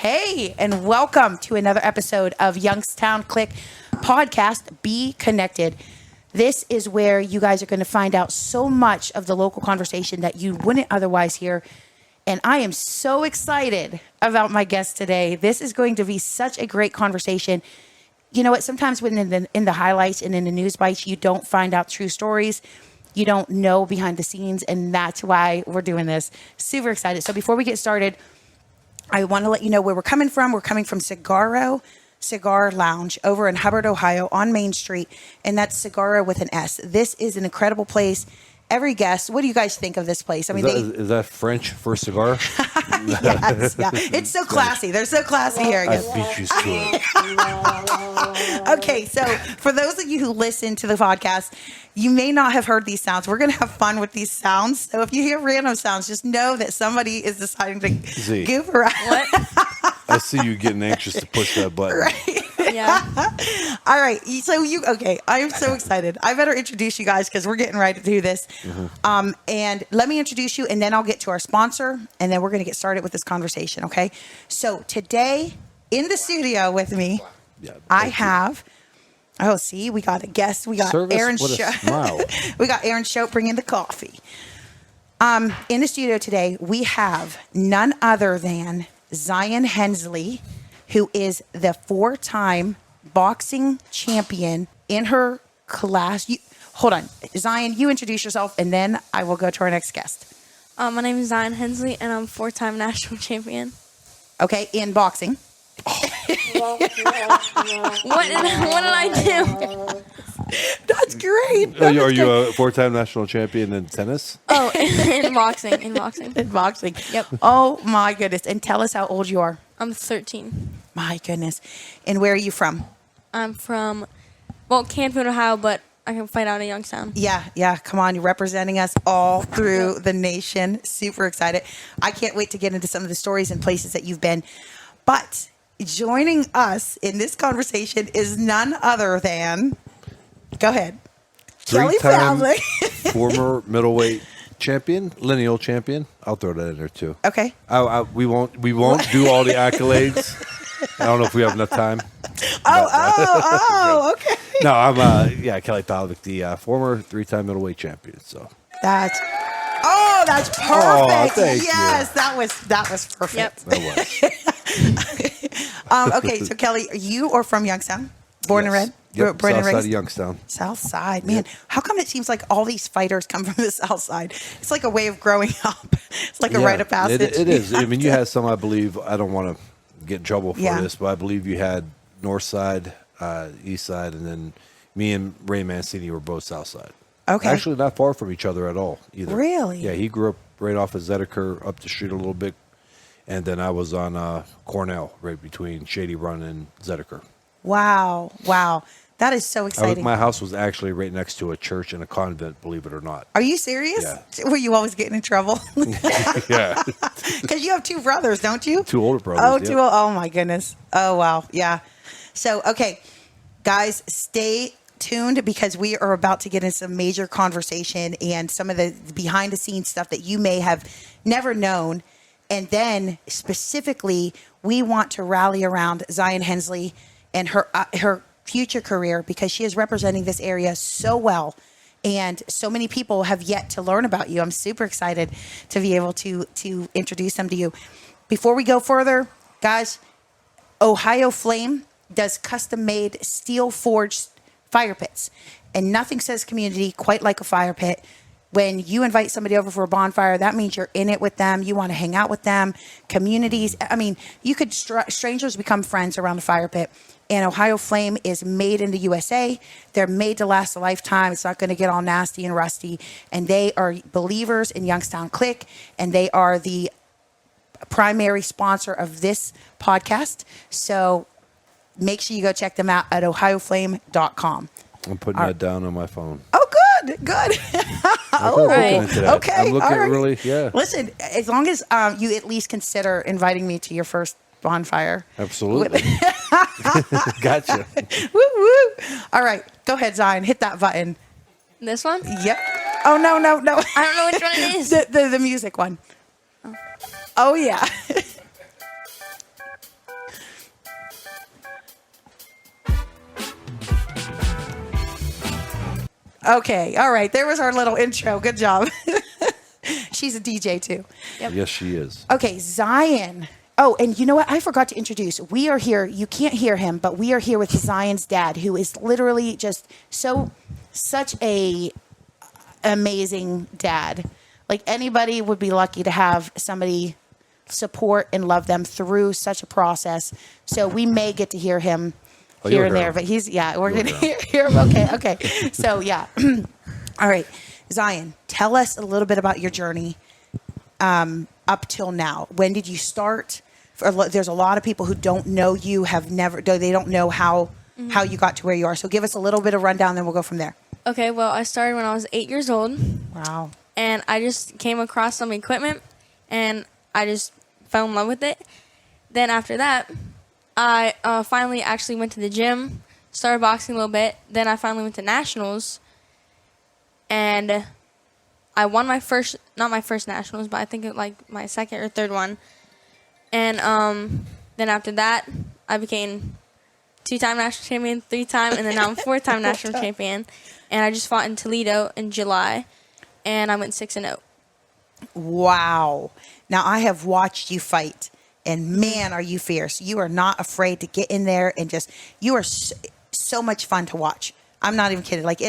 Hey, and welcome to another episode of Youngstown Click podcast, Be Connected. This is where you guys are going to find out so much of the local conversation that you wouldn't otherwise hear. And I am so excited about my guest today. This is going to be such a great conversation. You know what? Sometimes when in the highlights and in the news bites, you don't find out true stories. You don't know behind the scenes, and that's why we're doing this. Super excited. So before we get started, I want to let you know where we're coming from. We're coming from Cigarro Cigar Lounge over in Hubbard, Ohio on Main Street, and that's Cigarro with an S. This is an incredible place. Every guest, what do you guys think of this place? I mean, is that French for cigar? Yes, yeah. It's so classy. They're so classy here. I beat you to it. Okay, so for those of you who listen to the podcast, you may not have heard these sounds. We're going to have fun with these sounds. So if you hear random sounds, just know that somebody is deciding to goof around. What? I see you getting anxious to push that button. Right. Yeah. All right. So I am so excited. I better introduce you guys because we're getting ready to do this. Mm-hmm. And let me introduce you, and then I'll get to our sponsor, and then we're going to get started with this conversation. Okay. So today in the studio with me, I have. Oh, see, we got a guest. We got Service Aaron with a smile. We got Aaron Shope bringing the coffee. In the studio today, we have none other than Zion Hensley, who is the 4-time boxing champion in her class. Hold on. Zion, you introduce yourself, and then I will go to our next guest. My name is Zion Hensley, and I'm 4-time national champion. Okay, in boxing. What did I do? That's great. Are you a 4-time national champion in tennis? Oh, in boxing. In boxing. Yep. Oh, my goodness. And tell us how old you are. I'm 13. My goodness. And where are you from? I'm from, Canfield, Ohio, but I can fight out in Youngstown. Yeah. Come on. You're representing us all through the nation. Super excited. I can't wait to get into some of the stories and places that you've been. But joining us in this conversation is none other than, go ahead, Kelly Pavlik. Former middleweight champion, lineal champion. I'll throw that in there too. Okay. We won't do all the accolades. I don't know if we have enough time. Okay. No, I'm Kelly Pavlik, the former 3-time middleweight champion. So that's perfect. Oh, thank you. Yes, that was perfect. Yep. That was. Okay, so Kelly, you are from Youngstown, born and raised. Yep, Born and south side raised? of Youngstown. South side, man. Yep. How come it seems like all these fighters come from the south side? It's like a way of growing up. It's like a rite of passage. It is. I mean, you had some, I believe, I don't want to get in trouble for Yeah. this, but I believe you had north side, east side, and then me and Ray Mancini were both south side. Okay. Actually, not far from each other at all either. Really? Yeah, he grew up right off of Zedeker, up the street a little bit, and then I was on Cornell, right between Shady Run and Zedeker. Wow. That is so exciting. My house was actually right next to a church and a convent, believe it or not. Are you serious? Yeah. Were you always getting in trouble? Yeah. Because you have 2 brothers, don't you? 2 older brothers. Oh, yeah. oh my goodness. Oh, wow. Yeah. So, okay, guys, stay tuned because we are about to get into some major conversation and some of the behind the scenes stuff that you may have never known. And then specifically, we want to rally around Zion Hensley and her future career because she is representing this area so well. And so many people have yet to learn about you. I'm super excited to be able to introduce them to you. Before we go further, guys, Ohio Flame does custom-made steel-forged fire pits. And nothing says community quite like a fire pit. When you invite somebody over for a bonfire, that means you're in it with them. You want to hang out with them. Communities. I mean, you could strangers become friends around a fire pit. And Ohio Flame is made in the USA. They're made to last a lifetime. It's not going to get all nasty and rusty. And they are believers in Youngstown Click. And they are the primary sponsor of this podcast. So make sure you go check them out at ohioflame.com. I'm putting that down on my phone. Oh, good. All right. Okay. I'm looking all right. really, yeah. Listen, as long as you at least consider inviting me to your first bonfire. Absolutely. Gotcha. Woo. All right. Go ahead, Zion. Hit that button. This one? Yep. Oh, no. I don't know which one it is. The music one. Oh yeah. Okay. All right. There was our little intro. Good job. She's a DJ too. Yep. Yes, she is. Okay, Zion. Oh, and you know what? I forgot to introduce. We are here. You can't hear him, but we are here with Zion's dad, who is literally just such a amazing dad. Like anybody would be lucky to have somebody support and love them through such a process. So we may get to hear him here and there, but we're going to hear him. Okay. So yeah. All right. Zion, tell us a little bit about your journey up till now. When did you start? There's a lot of people who don't know you, they don't know how you got to where you are. So give us a little bit of rundown, then we'll go from there. Okay, well, I started when I was 8 years old. Wow. And I just came across some equipment, and I just fell in love with it. Then after that, I finally actually went to the gym, started boxing a little bit. Then I finally went to nationals. And I won not my first nationals, but I think like my second or third one. And then after that, I became 2-time national champion, 3-time, and then now I'm 4-time national champion. And I just fought in Toledo in July, and I went 6-0. Wow. Now I have watched you fight, and man, are you fierce. You are not afraid to get in there and you are so much fun to watch. I'm not even kidding. Like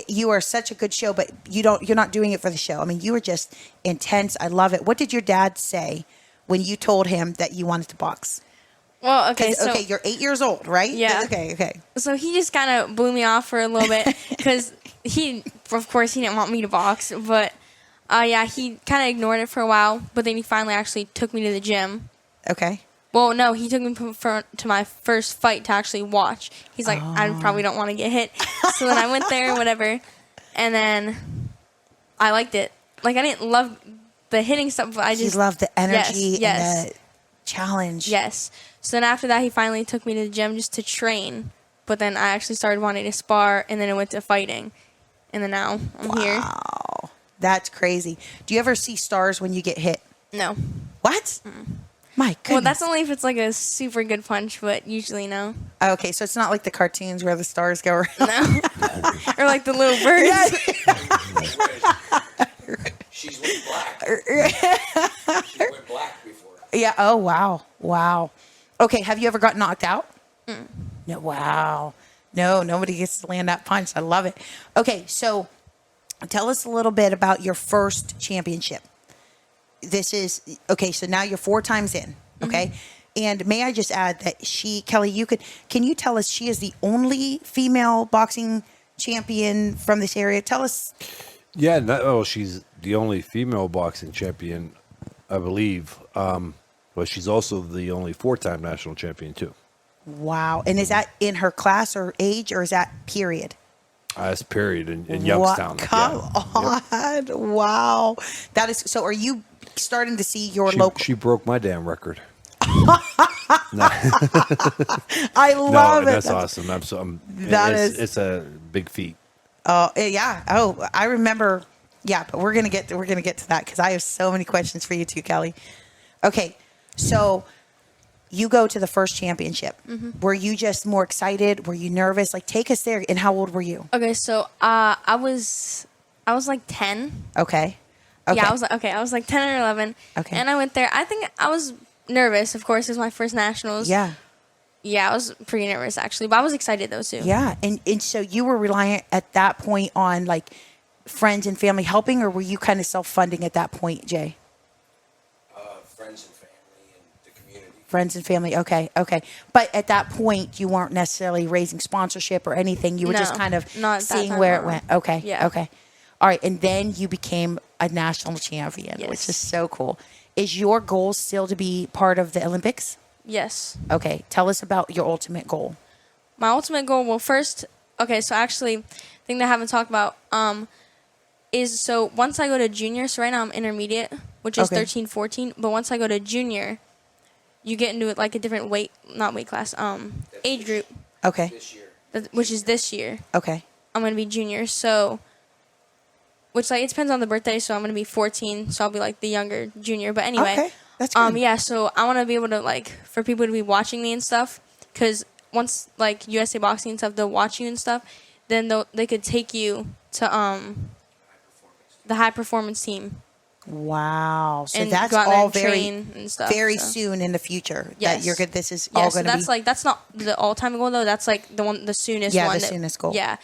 you are such a good show, but you're not doing it for the show. I mean, you are just intense. I love it. What did your dad say when you told him that you wanted to box? Well, okay, you're 8 years old, right? Yeah. Okay. So he just kind of blew me off for a little bit because of course, he didn't want me to box, but he kind of ignored it for a while. But then he finally actually took me to the gym. Okay. Well, no, he took me to my first fight to actually watch. He's like, I probably don't want to get hit. So then I went there and whatever. And then I liked it. Like, I didn't love the hitting stuff, but I just... You loved the energy yes. and the challenge. Yes. So then after that, he finally took me to the gym just to train. But then I actually started wanting to spar, and then it went to fighting. And then now I'm here. Wow. That's crazy. Do you ever see stars when you get hit? No. What? My goodness. Well, that's only if it's like a super good punch, but usually no. Okay, so it's not like the cartoons where the stars go around. No. Or like the little birds. She's went black. She went black before. Yeah. Oh, wow. Okay, have you ever got knocked out? No. Wow. No, nobody gets to land that punch. I love it. Okay, so tell us a little bit about your first championship. So now you're 4 times in, okay? Mm-hmm. And may I just add that Kelly, can you tell us she is the only female boxing champion from this area? Tell us. Yeah, she's the only female boxing champion, I believe. But she's also the only 4-time national champion, too. Wow. And is that in her class or age, or is that period? That's period in Youngstown. Come on. Yep. Wow. That is, so are you starting to see your local... She broke my damn record. I love it. That's awesome. It's a big feat. Oh, yeah. Oh, I remember. Yeah, but we're gonna get to that because I have so many questions for you too, Kelly. Okay, so you go to the first championship. Mm-hmm. Were you just more excited? Were you nervous? Like, take us there. And how old were you? Okay, so I was like 10. Okay. Yeah, I was like 10 or 11. Okay. And I went there. I think I was nervous. Of course, it was my first nationals. Yeah. Yeah, I was pretty nervous actually, but I was excited though too. Yeah, and so you were reliant at that point on like friends and family helping, or were you kind of self-funding at that point, Jay? Friends and family and the community. Friends and family, okay. But at that point, you weren't necessarily raising sponsorship or anything. You were just kind of seeing where it went. Okay, yeah. Okay. All right, and then you became a national champion, yes. Which is so cool. Is your goal still to be part of the Olympics? Yes. Okay, tell us about your ultimate goal. My ultimate goal, well, first, okay, so actually, the thing that I haven't talked about is, so once I go to junior, so right now I'm intermediate, which is 13, 14, but once I go to junior, you get into like a different age group. Okay. This year. Which is this year. Okay. I'm going to be junior, so... Which, like, it depends on the birthday, so I'm going to be 14, so I'll be, like, the younger junior. But anyway. Okay, that's good. Yeah, so I want to be able to, like, for people to be watching me and stuff, because once, like, USA Boxing and stuff, they'll watch you and stuff, then they could take you to the high performance team. Wow. So And that's go out there all and very, train and stuff, very so. soon in the future. Yes. That you're good. This is Yeah, all so going to be. that's like that's not the all-time goal though. That's like the soonest Yeah, one. the soonest goal. Yeah.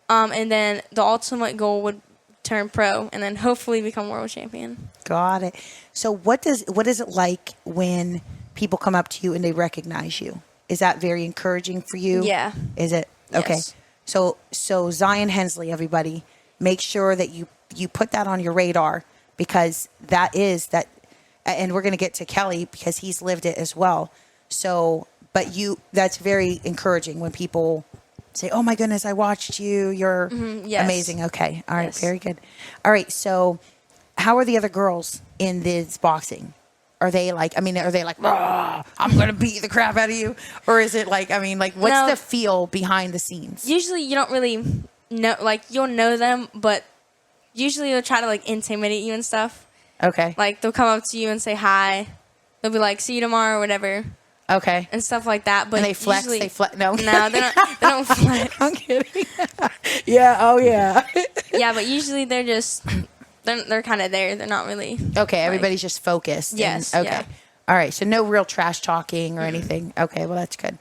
And then the ultimate goal would turn pro and then hopefully become world champion. Got it. So what is it like when people come up to you and they recognize you? Is that very encouraging for you? Yeah. Is it? Okay. Yes. So Zion Hensley, everybody, make sure that you put that on your radar, because that, and we're going to get to Kelly because he's lived it as well. So, but that's very encouraging when people say, "Oh my goodness, I watched you. You're yes. amazing." Okay. All right. Yes. Very good. All right. So how are the other girls in this boxing? Are they like, "Rah, I'm going to beat the crap out of you"? Or is it like, what's No. the feel behind the scenes? Usually you don't really know, like you'll know them, but usually they'll try to like intimidate you and stuff. Okay. Like they'll come up to you and say hi. They'll be like, "See you tomorrow," or whatever, Okay. and stuff like that. But And they flex. usually- They flex. No. No, they don't flex. I'm kidding. Yeah. Oh, yeah. Yeah, but usually they're kind of there. They're not really. Okay. like- Everybody's just focused. Yes, Okay. yeah. All right. So no real trash talking or anything. Okay. Well, that's good.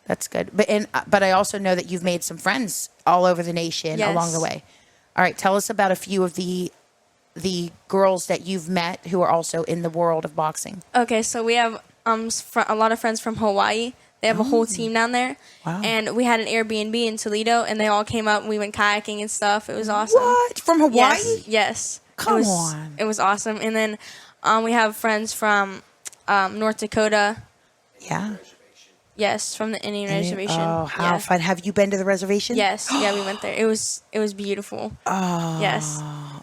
That's good. But I also know that you've made some friends all over the nation Yes. along the way. All right. Tell us about a few of the girls that you've met who are also in the world of boxing. Okay, so we have a lot of friends from Hawaii. They have a whole team down there. Wow. And we had an Airbnb in Toledo, and they all came up, and we went kayaking and stuff. It was awesome. What? From Hawaii? Yes. Come it was, on. It was awesome. And then we have friends from North Dakota. Yeah. Yes, from the Indian reservation. Oh, how Yeah. fun. Have you been to the reservation? Yes, yeah, we went there. It was beautiful. Oh. Yes.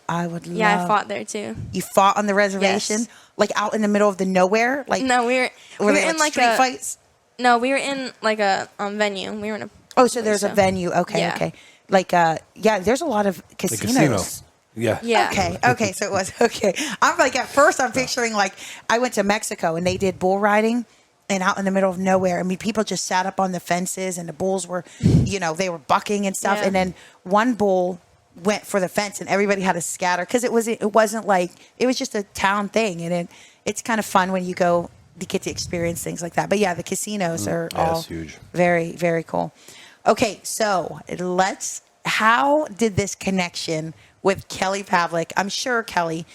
I would love. Yeah, I fought there too. You fought on the reservation? Yes. Like out in the middle of the nowhere? Like No, we were were they in like street a fights? No, we were in like a venue. We were in a Oh, so there's a venue. Okay, Yeah. okay. Like yeah, there's a lot of The casinos. casino. Yeah. Yeah. Okay, so it was okay. I'm like at first I'm picturing like I went to Mexico and they did bull riding and out in the middle of nowhere. I mean, people just sat up on the fences and the bulls were, they were bucking and stuff. Yeah. And then one bull went for the fence and everybody had to scatter because it wasn't like it was just a town thing. And it's kind of fun when you go to get to experience things like that. But yeah, the casinos are all that's huge. very, very cool. Okay, so how did this connection with Kelly Pavlik? I'm sure, Kelly,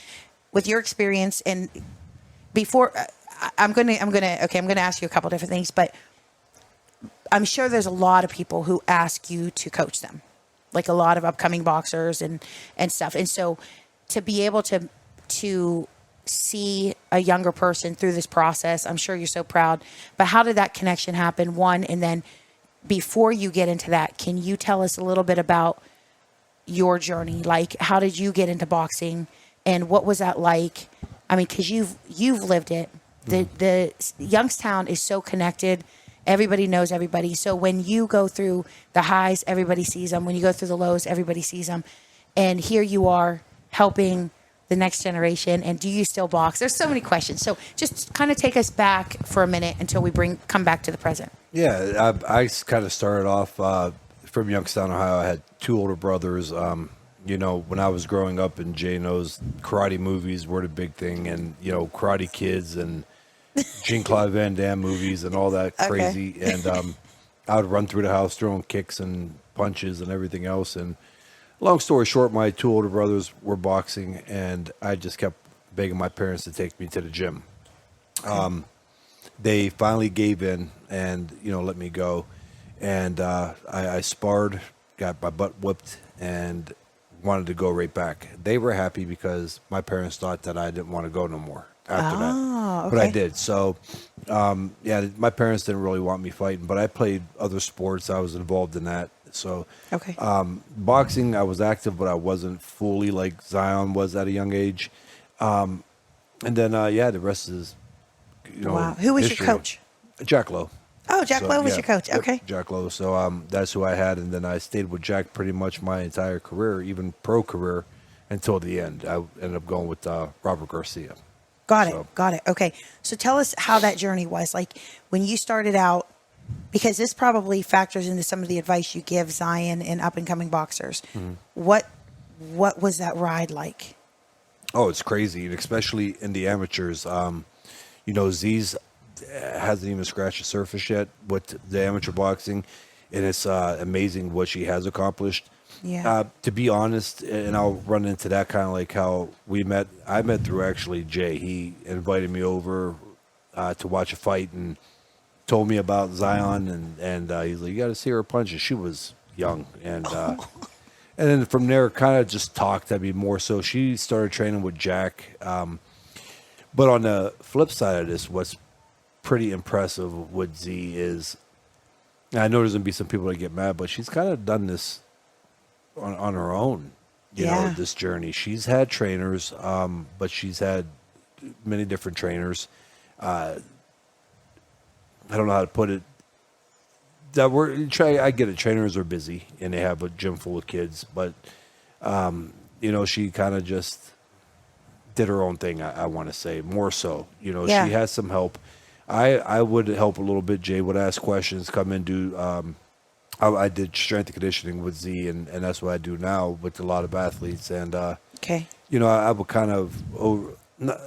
with your experience and before I'm going to ask you a couple different things, but I'm sure there's a lot of people who ask you to coach them, like a lot of upcoming boxers and stuff. And so to be able to see a younger person through this process, I'm sure you're so proud. But how did that connection happen? One, and then before you get into that, can you tell us a little bit about your journey? Like, how did you get into boxing and what was that like? I mean, because you've lived it. The Youngstown is so connected. Everybody knows everybody. So when you go through the highs, everybody sees them. When you go through the lows, everybody sees them. And here you are helping the next generation. And do you still box? There's so many questions. So just kind of take us back for a minute until we come back to the present. Yeah, I kind of started off from Youngstown, Ohio. I had two older brothers. When I was growing up in J-No's, karate movies were the big thing, and Karate Kids and Jean-Claude Van Damme movies and all that Okay. crazy. And I would run through the house throwing kicks and punches and everything else. And long story short, my two older brothers were boxing, and I just kept begging my parents to take me to the gym. They finally gave in and let me go, and I sparred, got my butt whooped, and wanted to go right back. They were happy because my parents thought that I didn't want to go no more after that, but I okay. did. So my parents didn't really want me fighting, but I played other sports. I was involved in that. So Okay. boxing, I was active, but I wasn't fully like Zion was at a young age. And then the rest is Wow. Who was history. your coach? Jack Lowe. Oh, Jack So, Lowe was yeah, your coach. yep, Okay. Jack Lowe. So that's who I had, and then I stayed with Jack pretty much my entire career, even pro career, until the end. I ended up going with Robert Garcia. Got So- it. Okay. So tell us how that journey was. Like when you started out because this probably factors into some of the advice you give Zion and up and coming boxers. What was that ride like? Oh, it's crazy, and especially in the amateurs. Z's hasn't even scratched the surface yet with the amateur boxing, and it's amazing what she has accomplished. Yeah. To be honest, and I'll run into that kind of like how we met. I met through actually Jay. He invited me over to watch a fight and told me about Zion, and he's like, "You got to see her punch." And she was young, and then from there, kind of just talked. I mean, more so, she started training with Jack. But on the flip side of this, what's pretty impressive with Z is, and I know there's gonna be some people that get mad, but she's kind of done this on her own. You know, this journey. She's had trainers, but she's had many different trainers. I don't know how to put it. I get it. Trainers are busy and they have a gym full of kids, but she kind of just did her own thing. I want to say more so. She has some help. I would help a little bit. Jay would ask questions, come in, do. I did strength and conditioning with Z, and that's what I do now with a lot of athletes. And Okay. I would kind of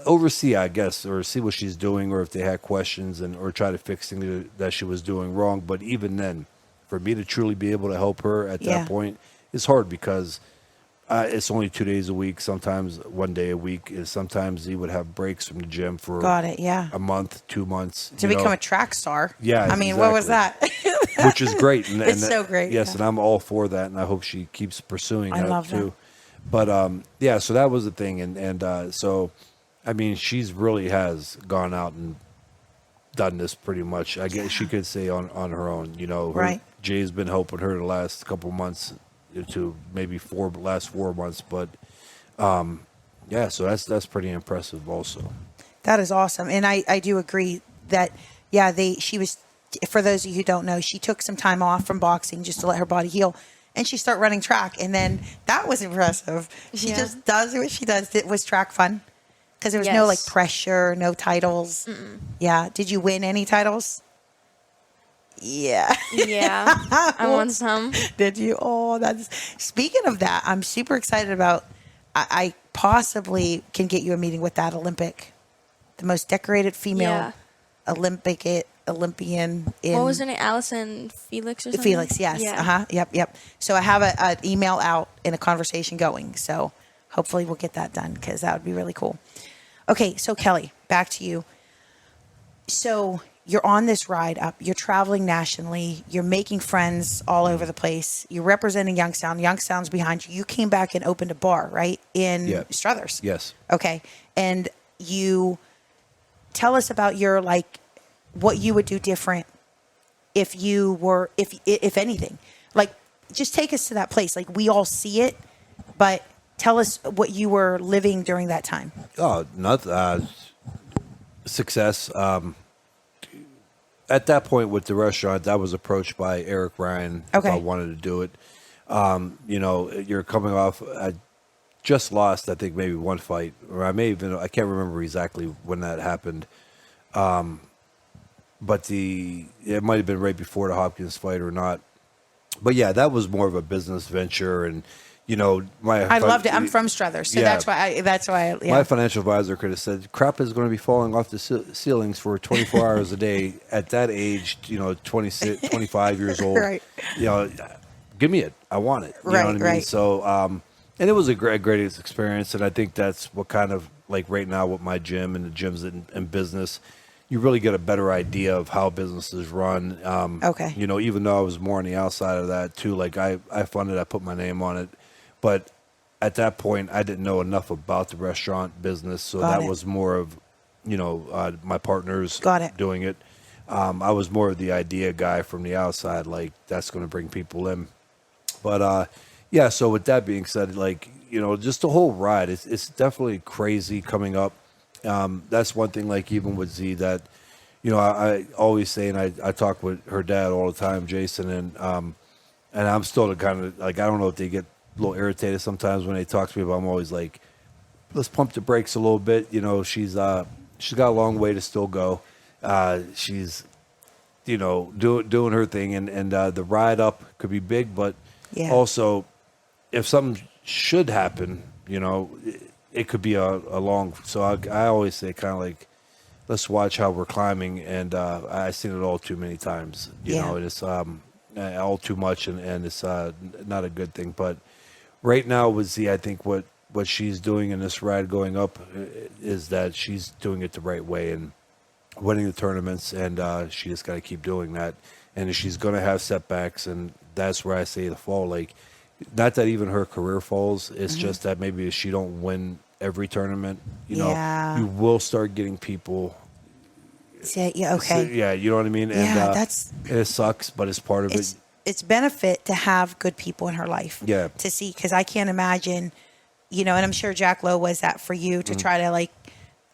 oversee, I guess, or see what she's doing, or if they had questions, or try to fix things that she was doing wrong. But even then, for me to truly be able to help her at that point, it's hard because it's only 2 days a week, sometimes 1 day a week. And sometimes he would have breaks from the gym for a month, 2 months. To become a track star. Yeah, I mean, what was that? Which is great. And, it's so great. Yes, and I'm all for that, and I hope she keeps pursuing that love too. That. But so that was the thing, and so I mean, she's really has gone out and done this pretty much. I guess you could say on her own. Right. Jay's been helping her the last couple months to maybe last 4 months, but so that's pretty impressive also. That is awesome, and I do agree that she was. For those of you who don't know, she took some time off from boxing just to let her body heal, and she started running track, and then that was impressive. She just does what she does. Was track fun? Because there was no like pressure, no titles. Mm-mm. Yeah. Did you win any titles? Yeah. Yeah. I won some. Did you? Oh, that's. Speaking of that, I'm super excited about. I possibly can get you a meeting with that Olympic, the most decorated female Olympian in. What was her name? Allison Felix or something? Felix, yes. Yeah. Yep. So I have an email out and a conversation going. So hopefully we'll get that done because that would be really cool. Okay, so Kelly, back to you. So you're on this ride up. You're traveling nationally. You're making friends all over the place. You're representing Youngstown. Youngstown's behind you. You came back and opened a bar, right, in Struthers? Yes. Okay, and you tell us about your what you would do different if you were, if anything, just take us to that place. We all see it, but tell us what you were living during that time. Oh, success. At that point with the restaurant, I was approached by Eric Ryan if I wanted to do it. You're coming off, I just lost, I think, maybe one fight, or I can't remember exactly when that happened. But it might have been right before the Hopkins fight or not. But yeah, that was more of a business venture, and I loved it. I'm from Struthers, so that's why. My financial advisor could have said, "Crap is going to be falling off the ceilings for 24 hours a day at that age. 26, 25 years old. Right. Give me it. I want it. You know what I mean? So, and it was a great experience, and I think that's what kind of right now with my gym and the gyms in business. You really get a better idea of how businesses run. Even though I was more on the outside of that too, I funded, I put my name on it. But at that point, I didn't know enough about the restaurant business. So that was more of, my partners doing it. I was more of the idea guy from the outside, that's going to bring people in. But, so with that being said, just the whole ride, it's definitely crazy coming up. That's one thing, even with Z, that, I always say, and I talk with her dad all the time, Jason, and I'm still the kind of, I don't know if they get a little irritated sometimes when they talk to me, but I'm always like, let's pump the brakes a little bit. She's got a long way to still go. She's, doing her thing, and the ride up could be big, but Yeah. also if something should happen, it could be a long. So I always say kind of like, let's watch how we're climbing, and I've seen it all too many times, and it's all too much, and it's not a good thing. But right now with Z, I think what she's doing in this ride going up is that she's doing it the right way and winning the tournaments, and she just got to keep doing that. And she's going to have setbacks, and that's where I say the fall. Like, not that even her career falls. It's just that maybe if she don't win every tournament, you will start getting people. Yeah. Okay. Yeah, you know what I mean. Yeah, and it sucks, but it's part of it. It's benefit to have good people in her life. Yeah. To see, because I can't imagine, and I'm sure Jack Lowe was that for you to try to like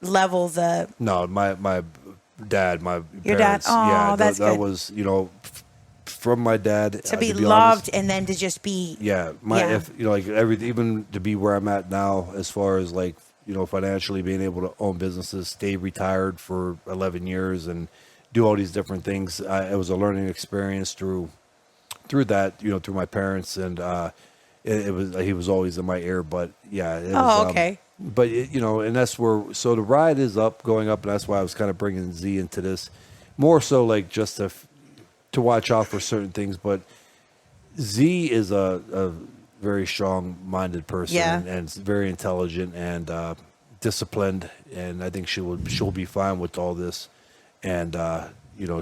level the. No, my dad, my your parents, dad. Oh, yeah, that's that good. was from my dad To be to be loved honest, and then to just be. if like everything, even to be where I'm at now, as far as like financially being able to own businesses, stay retired for 11 years, and do all these different things. It was a learning experience through that, through my parents, and he was always in my ear. But yeah, it was, okay. But and that's where. So the ride is going up, and that's why I was kind of bringing Z into this, more so like just to watch out for certain things. But Z is a very strong-minded person, and very intelligent and disciplined, and I think she'll be fine with all this, and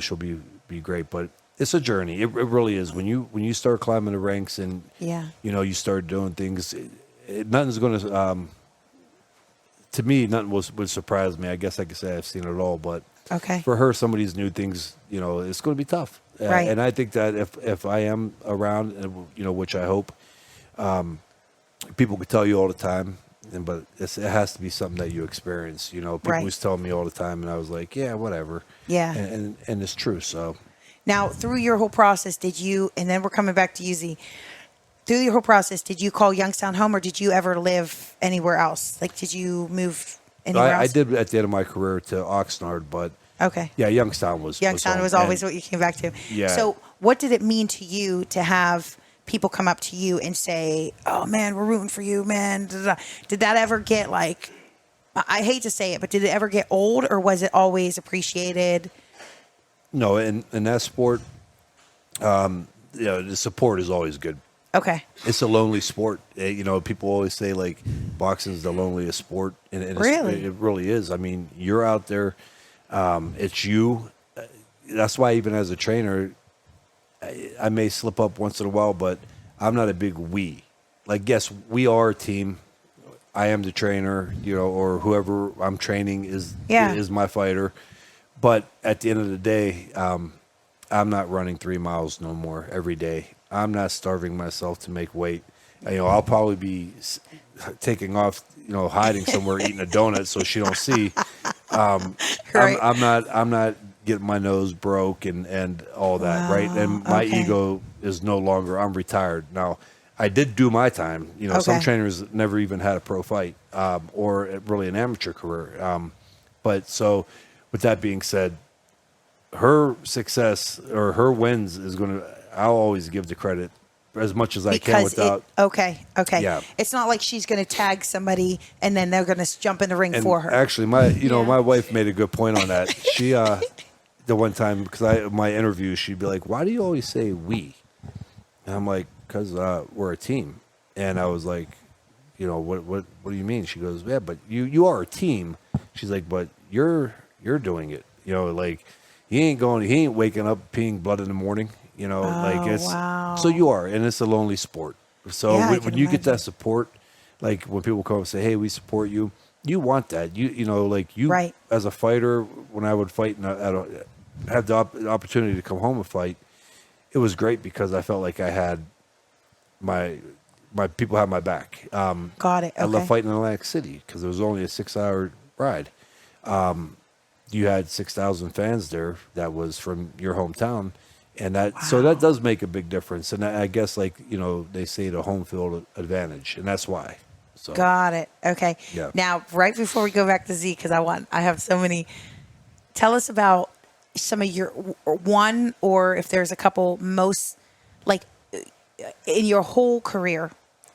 she'll be great. But it's a journey. It really is. When you start climbing the ranks, and you start doing things, nothing's going to. To me, nothing would surprise me. I guess I could say I've seen it all, but for her, some of these new things, it's going to be tough. Right. And I think that if I am around, which I hope, people could tell you all the time, but it has to be something that you experience. People always tell me all the time, and I was like, yeah, whatever. Yeah. And it's true. So now, through your whole process, did you? And then we're coming back to you, Z. Through your whole process, did you call Youngstown home, or did you ever live anywhere else? Like, did you move anywhere else? I did at the end of my career to Oxnard, but yeah, Youngstown was always what you came back to. Yeah. So, what did it mean to you to have people come up to you and say, "Oh man, we're rooting for you, man"? Did that ever get like? I hate to say it, but did it ever get old, or was it always appreciated? No, in that sport, the support is always good. Okay. It's a lonely sport. People always say like boxing is the loneliest sport, and Really? it really is. I mean, you're out there. It's you. That's why even as a trainer, I may slip up once in a while, but I'm not a big we. Like, yes, we are a team. I am the trainer, or whoever I'm training is my fighter. But at the end of the day, I'm not running 3 miles no more every day. I'm not starving myself to make weight. I'll probably be taking off, hiding somewhere, eating a donut so she don't see. Right. I'm not getting my nose broke and all that, right? And my ego is no longer. I'm retired now. I did do my time. Some trainers never even had a pro fight or really an amateur career. But so, with that being said, her success or her wins is going to. I'll always give the credit as much as I can without. Okay. Yeah. It's not like she's going to tag somebody and then they're going to jump in the ring for her. Actually, my wife made a good point on that. She, the one time, because my interview, she'd be like, "Why do you always say we?" And I'm like, "Because we're a team." And I was like, what do you mean? She goes, "Yeah, but you are a team." She's like, "But you're doing it. Like he ain't waking up peeing blood in the morning." Wow. So you are, and it's a lonely sport. So Yeah, when you get that support, like when people come and say, "Hey, we support you," you want that. Right. As a fighter, when I would fight and have the opportunity to come home and fight, it was great because I felt like I had my people had my back. Got it. Okay. I love fighting in Atlantic City because it was only a 6-hour ride. You had 6,000 fans there. That was from your hometown. And so that does make a big difference. And I guess they say the home field advantage, and that's why. So Got it. Okay. Yeah. Now, right before we go back to Z, because I have so many. Tell us about some of your one, or if there's a couple most, like, in your whole career,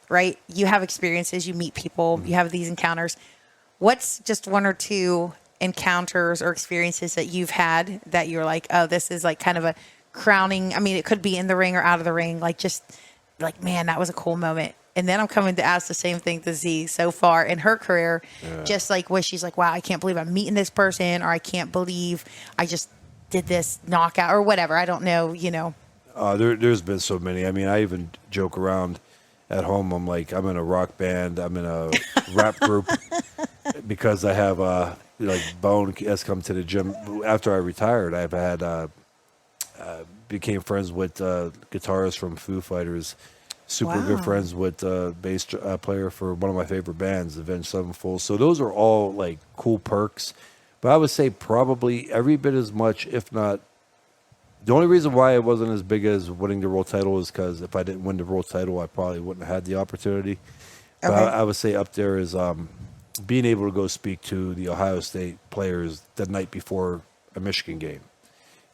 right? You have experiences, you meet people, you have these encounters. What's just one or two encounters or experiences that you've had that you're like, oh, this is like kind of a crowning? I mean, it could be in the ring or out of the ring, like just like, man, that was a cool moment. And then I'm coming to ask the same thing to Z so far in her career, just like where she's like, wow, I can't believe I'm meeting this person, or I can't believe I just did this knockout or whatever. I don't know, you know. There's been so many. I mean, I even joke around at home. I'm like, I'm in a rock band. I'm in a rap group because I have like Bone has come to the gym. After I retired, I've had became friends with guitarists from Foo Fighters. Super good friends with bass player for one of my favorite bands, Avenged Sevenfold. So those are all like cool perks. But I would say probably every bit as much, if not. The only reason why it wasn't as big as winning the world title is because if I didn't win the world title, I probably wouldn't have had the opportunity. But I would say up there is being able to go speak to the Ohio State players the night before a Michigan game.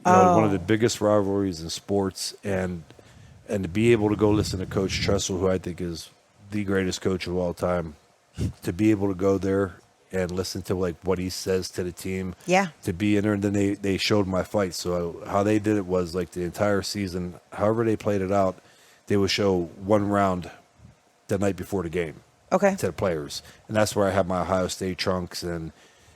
You know, one of the biggest rivalries in sports, and to be able to go listen to Coach Tressel, who I think is the greatest coach of all time, to be able to go there and listen to like what he says to the team. Yeah. To be in there, and then they showed my fight. So how they did it was like the entire season, however they played it out, they would show one round the night before the game. Okay. To the players, and that's where I have my Ohio State trunks and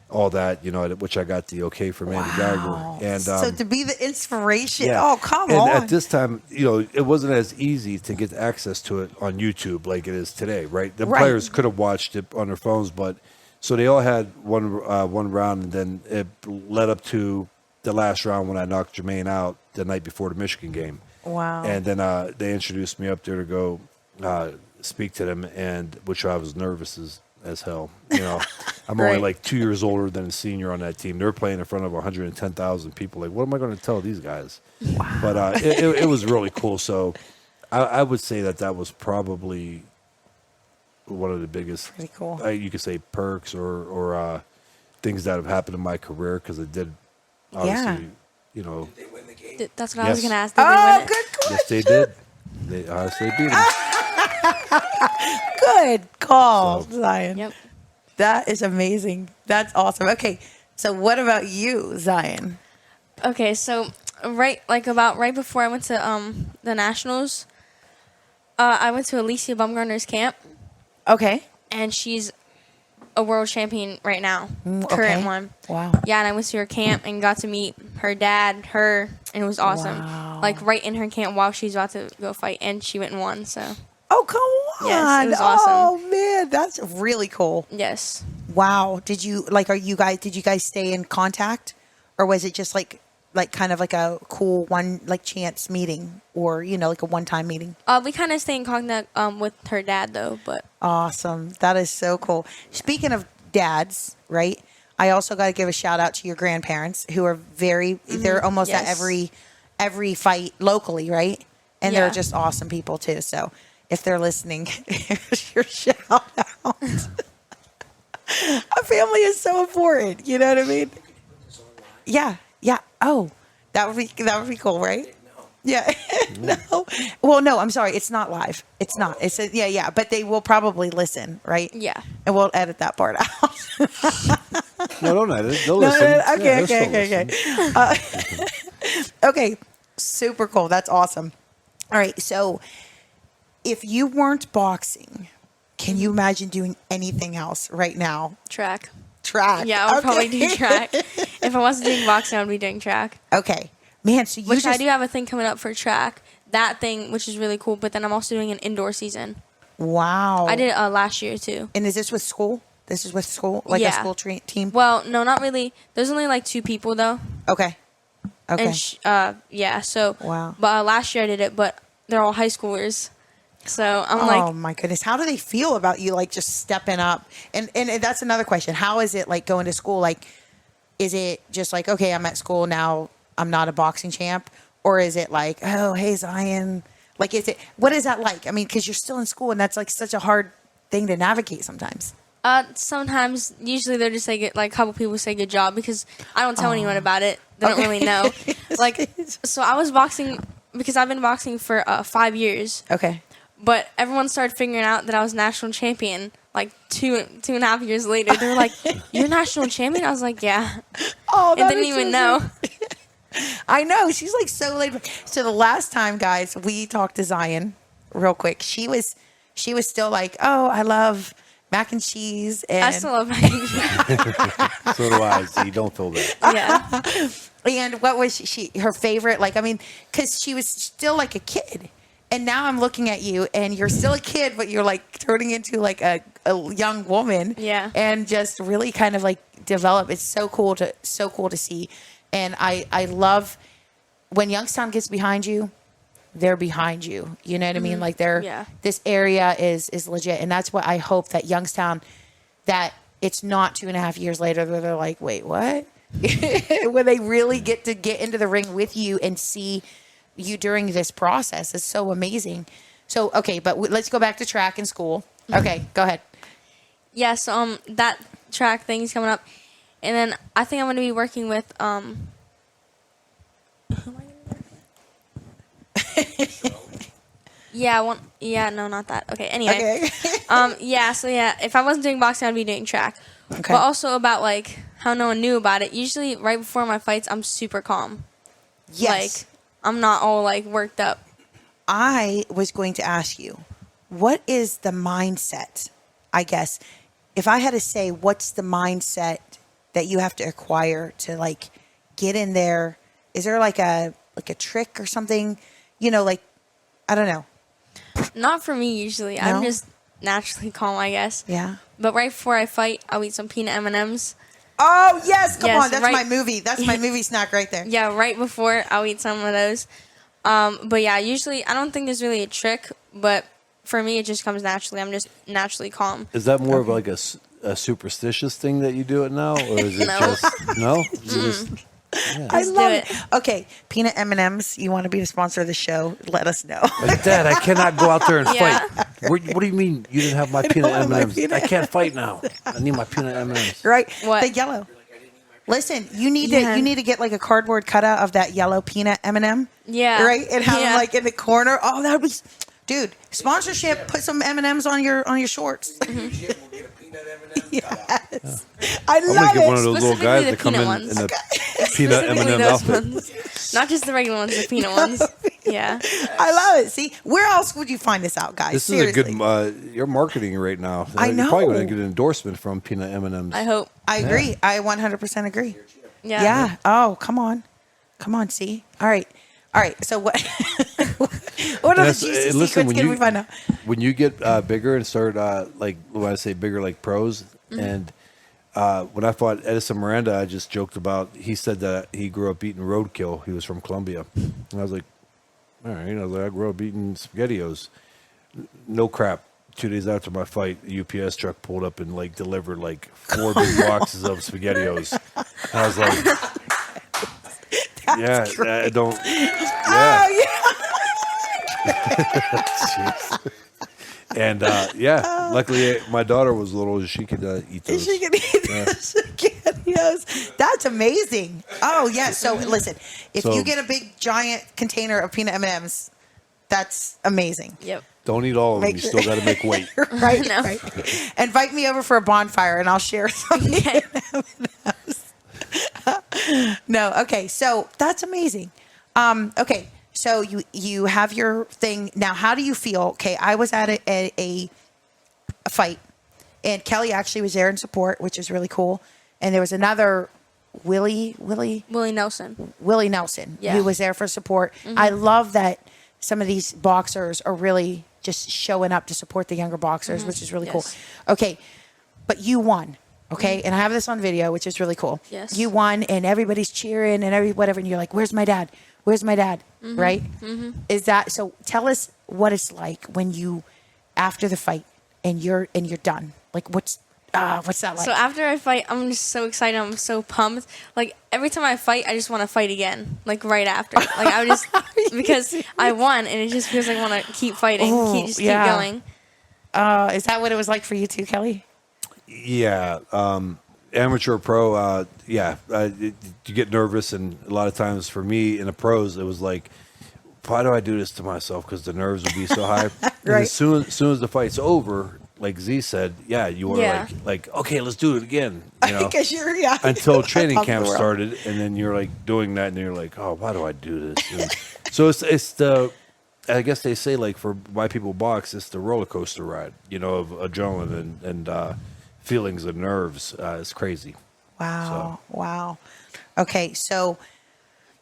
all that, you know, which I got the okay from Andy Geiger. And so to be the inspiration, yeah. oh, come and on. at this time, you know, it wasn't as easy to get access to it on YouTube like it is today, right? The players could have watched it on their phones, but so they all had one round, and then it led up to the last round when I knocked Jermaine out the night before the Michigan game. Wow. And then they introduced me up there to go speak to them, and which I was nervous as hell. You know, I'm only like 2 years older than a senior on that team. They're playing in front of 110,000 people. Like, what am I going to tell these guys? Wow. But it was really cool. So I would say that was probably one of the biggest. Pretty cool. You could say perks or things that have happened in my career, because it did. Obviously, you know. Did they win the game? That's what I was Yes. going to ask. Did they win it? Good question. Yes, they did. They beat them. Good call, So- Zion. Yep. That is amazing. That's awesome. Okay, so what about you, Zion? Okay, so right before I went to the Nationals, I went to Alicia Bumgarner's camp, Okay. and she's a world champion right now, Okay. current one. Wow. Yeah, and I went to her camp and got to meet her dad, and it was awesome. Wow. Like right in her camp while she's about to go fight, and she went and won. So Oh, come on. Yes, it was awesome. Oh, man, that's really cool. yes, Wow. Did you guys stay in contact, or was it just like kind of like a cool one, like chance meeting, or, you know, like a one-time meeting? we kind of stay in contact with her dad though, but Awesome. That is so cool. Speaking of dads, right? I also got to give a shout out to your grandparents, who are they're almost at Yes. every fight locally, right? And they're Yeah. just awesome people too. So if they're listening, here's your shout out. A family is so important. You know what I mean? Yeah. Yeah. Oh, that would be cool, right? Yeah. No. Well, no, I'm sorry. It's not live. It's not. It's yeah. But they will probably listen, right? yeah. And we'll edit that part out. No, don't edit it. They'll No, listen. no, Yeah, okay, they'll okay. still listen. Okay. Super cool. That's awesome. All right. So if you weren't boxing, can you imagine doing anything else right now? Track. Track. Yeah, I would probably Okay. do track. If I wasn't doing boxing, I would be doing track. Okay. Man, so you Which I just, do have a thing coming up for track. That thing, which is really cool. But then I'm also doing an indoor season. wow. I did it last year too. And is this with school? This is with school? Like a Yeah. school team? Well, no, not really. There's only like 2 people though. Okay. Okay. And yeah, so. Wow. But last year I did it, but they're all high schoolers. So I'm Oh like, my goodness. How do they feel about you like just stepping up? And that's another question. How is it like going to school? Like, is it just like, okay, I'm at school now, I'm not a boxing champ? Or is it like, oh, hey, Zion? Like, what is that like? I mean, because you're still in school, and that's like such a hard thing to navigate sometimes. sometimes, usually they're just like a couple people say good job because I don't tell anyone about it. they don't really know. Like, so I was boxing because I've been boxing for 5 years. Okay. But everyone started figuring out that I was national champion like 2.5 years later. They were like, "You're national champion?" I was like, "Yeah." Oh, And didn't even know. I know. She's like so laid back. So the last time, guys, we talked to Zion real quick. She was still like, "Oh, I love mac and cheese." And I still love mac and cheese. So do I. So you don't feel that. Yeah. And what was her favorite? Like, I mean, because she was still like a kid. And now I'm looking at you, and you're still a kid, but you're like turning into like a young woman. Yeah. And just really kind of like develop. It's so cool to see. And I love when Youngstown gets behind you, they're behind you. You know what I mean? Like this area is legit. And that's what I hope that Youngstown, that it's not 2.5 years later where they're like, wait, what? When they really get into the ring with you and see you during this process is so amazing. So, okay, but let's go back to track and school. Okay, go ahead. Yeah, so that track thing is coming up. And then I think I'm going to be working with who am I gonna work? No, not that. Okay, anyway. Okay. If I wasn't doing boxing, I'd be doing track. Okay. But also about like how no one knew about it. Usually right before my fights, I'm super calm. Yes. Like I'm not all like worked up. I was going to ask you, what is the mindset, I guess, if I had to say, what's the mindset that you have to acquire to like get in there? Is there like a trick or something, like, I don't know. Not for me usually. No? I'm just naturally calm, I guess. Yeah. But right before I fight, I'll eat some peanut M&Ms. Oh, yes. Come Yes, on. That's right- my movie. That's my movie snack right there. Yeah, right before I'll eat some of those. But yeah, usually I don't think there's really a trick, but for me it just comes naturally. I'm just naturally calm. Is that more of like a superstitious thing that you do it now, or is it No. just no? Is it just, yeah. I Let's do love it. it. Okay, peanut M&Ms. You want to be the sponsor of the show? Let us know. Like, Dad, I cannot go out there and Yeah. fight. What do you mean you didn't have my peanut have my M&Ms? peanut I can't fight now. I need my peanut M&Ms. Right? What? The yellow. Listen, you need Yeah. to get like a cardboard cutout of that yellow peanut M&M. Yeah. Right? And have them Yeah. like in the corner. Oh, that would be, dude. Sponsorship. Put some M&Ms on your shorts. Yes, I I'm love gonna get one of it. those little Specifically guys the that come in peanut in ones. the peanut Specifically M&M those outfit. ones. Not just the regular ones, the peanut ones. Yeah. I love it. See, where else would you find this out, guys? This Seriously. is a good. You're marketing right now. I You're probably going know. to get an endorsement from peanut M&Ms. I hope. I agree. I 100% agree. Yeah. Yeah. Oh, come on. See. All right. So what? What other That's- juicy listen, secrets can we find out? when you get bigger and start like when I say bigger, like pros, and when I fought Edison Miranda, I just joked about. He said that he grew up eating roadkill. He was from Colombia, and I was like, all right, I grew up eating SpaghettiOs. No crap. 2 days after my fight, a UPS truck pulled up and like delivered like 4 big boxes of SpaghettiOs. And I was like, yeah, I don't. Yeah. Oh, yeah. Jeez. And luckily my daughter was little; she could eat those. She can eat those SpaghettiOs. That's amazing. Oh, yeah. So, listen, if So- you get a big, giant container of peanut M&Ms, that's amazing. Yep. Don't eat all of them. Make You sure- still got to make weight. Right? No. Right. Invite me over for a bonfire, and I'll share some Okay. No, okay. So that's amazing. Okay, so you have your thing now. How do you feel? Okay, I was at a fight, and Kelly actually was there in support, which is really cool. And there was another Willie Nelson. Yeah. who was there for support. I love that some of these boxers are really just showing up to support the younger boxers, which is really cool. Yes. Okay, but you won. Okay, and I have this on video, which is really cool. Yes. You won, and everybody's cheering and whatever, and you're like, "Where's my dad? Where's my dad?" Right? Is that so? Tell us what it's like when you, after the fight, and you're done. Like, what's that like? So after I fight, I'm just so excited. I'm so pumped. Like every time I fight, I just want to fight again. Like right after. Like I would just because I won, and it just feels like I want to keep fighting, Oh, keep yeah. going. Is that what it was like for you too, Kelly? Yeah. Amateur pro, you get nervous, and a lot of times for me in the pros, it was like, why do I do this to myself? Because the nerves would be so high. And Right. as soon as the fight's over, like Z said, you were Yeah. like, okay, let's do it again. You know, Because you're until training top of the camp world. started, and then you're like doing that, and you're like, oh, why do I do this? And so it's the, I guess they say, like, for why people box, it's the roller coaster ride, of adrenaline and feelings and nerves. It's crazy. Wow. Wow. Okay, so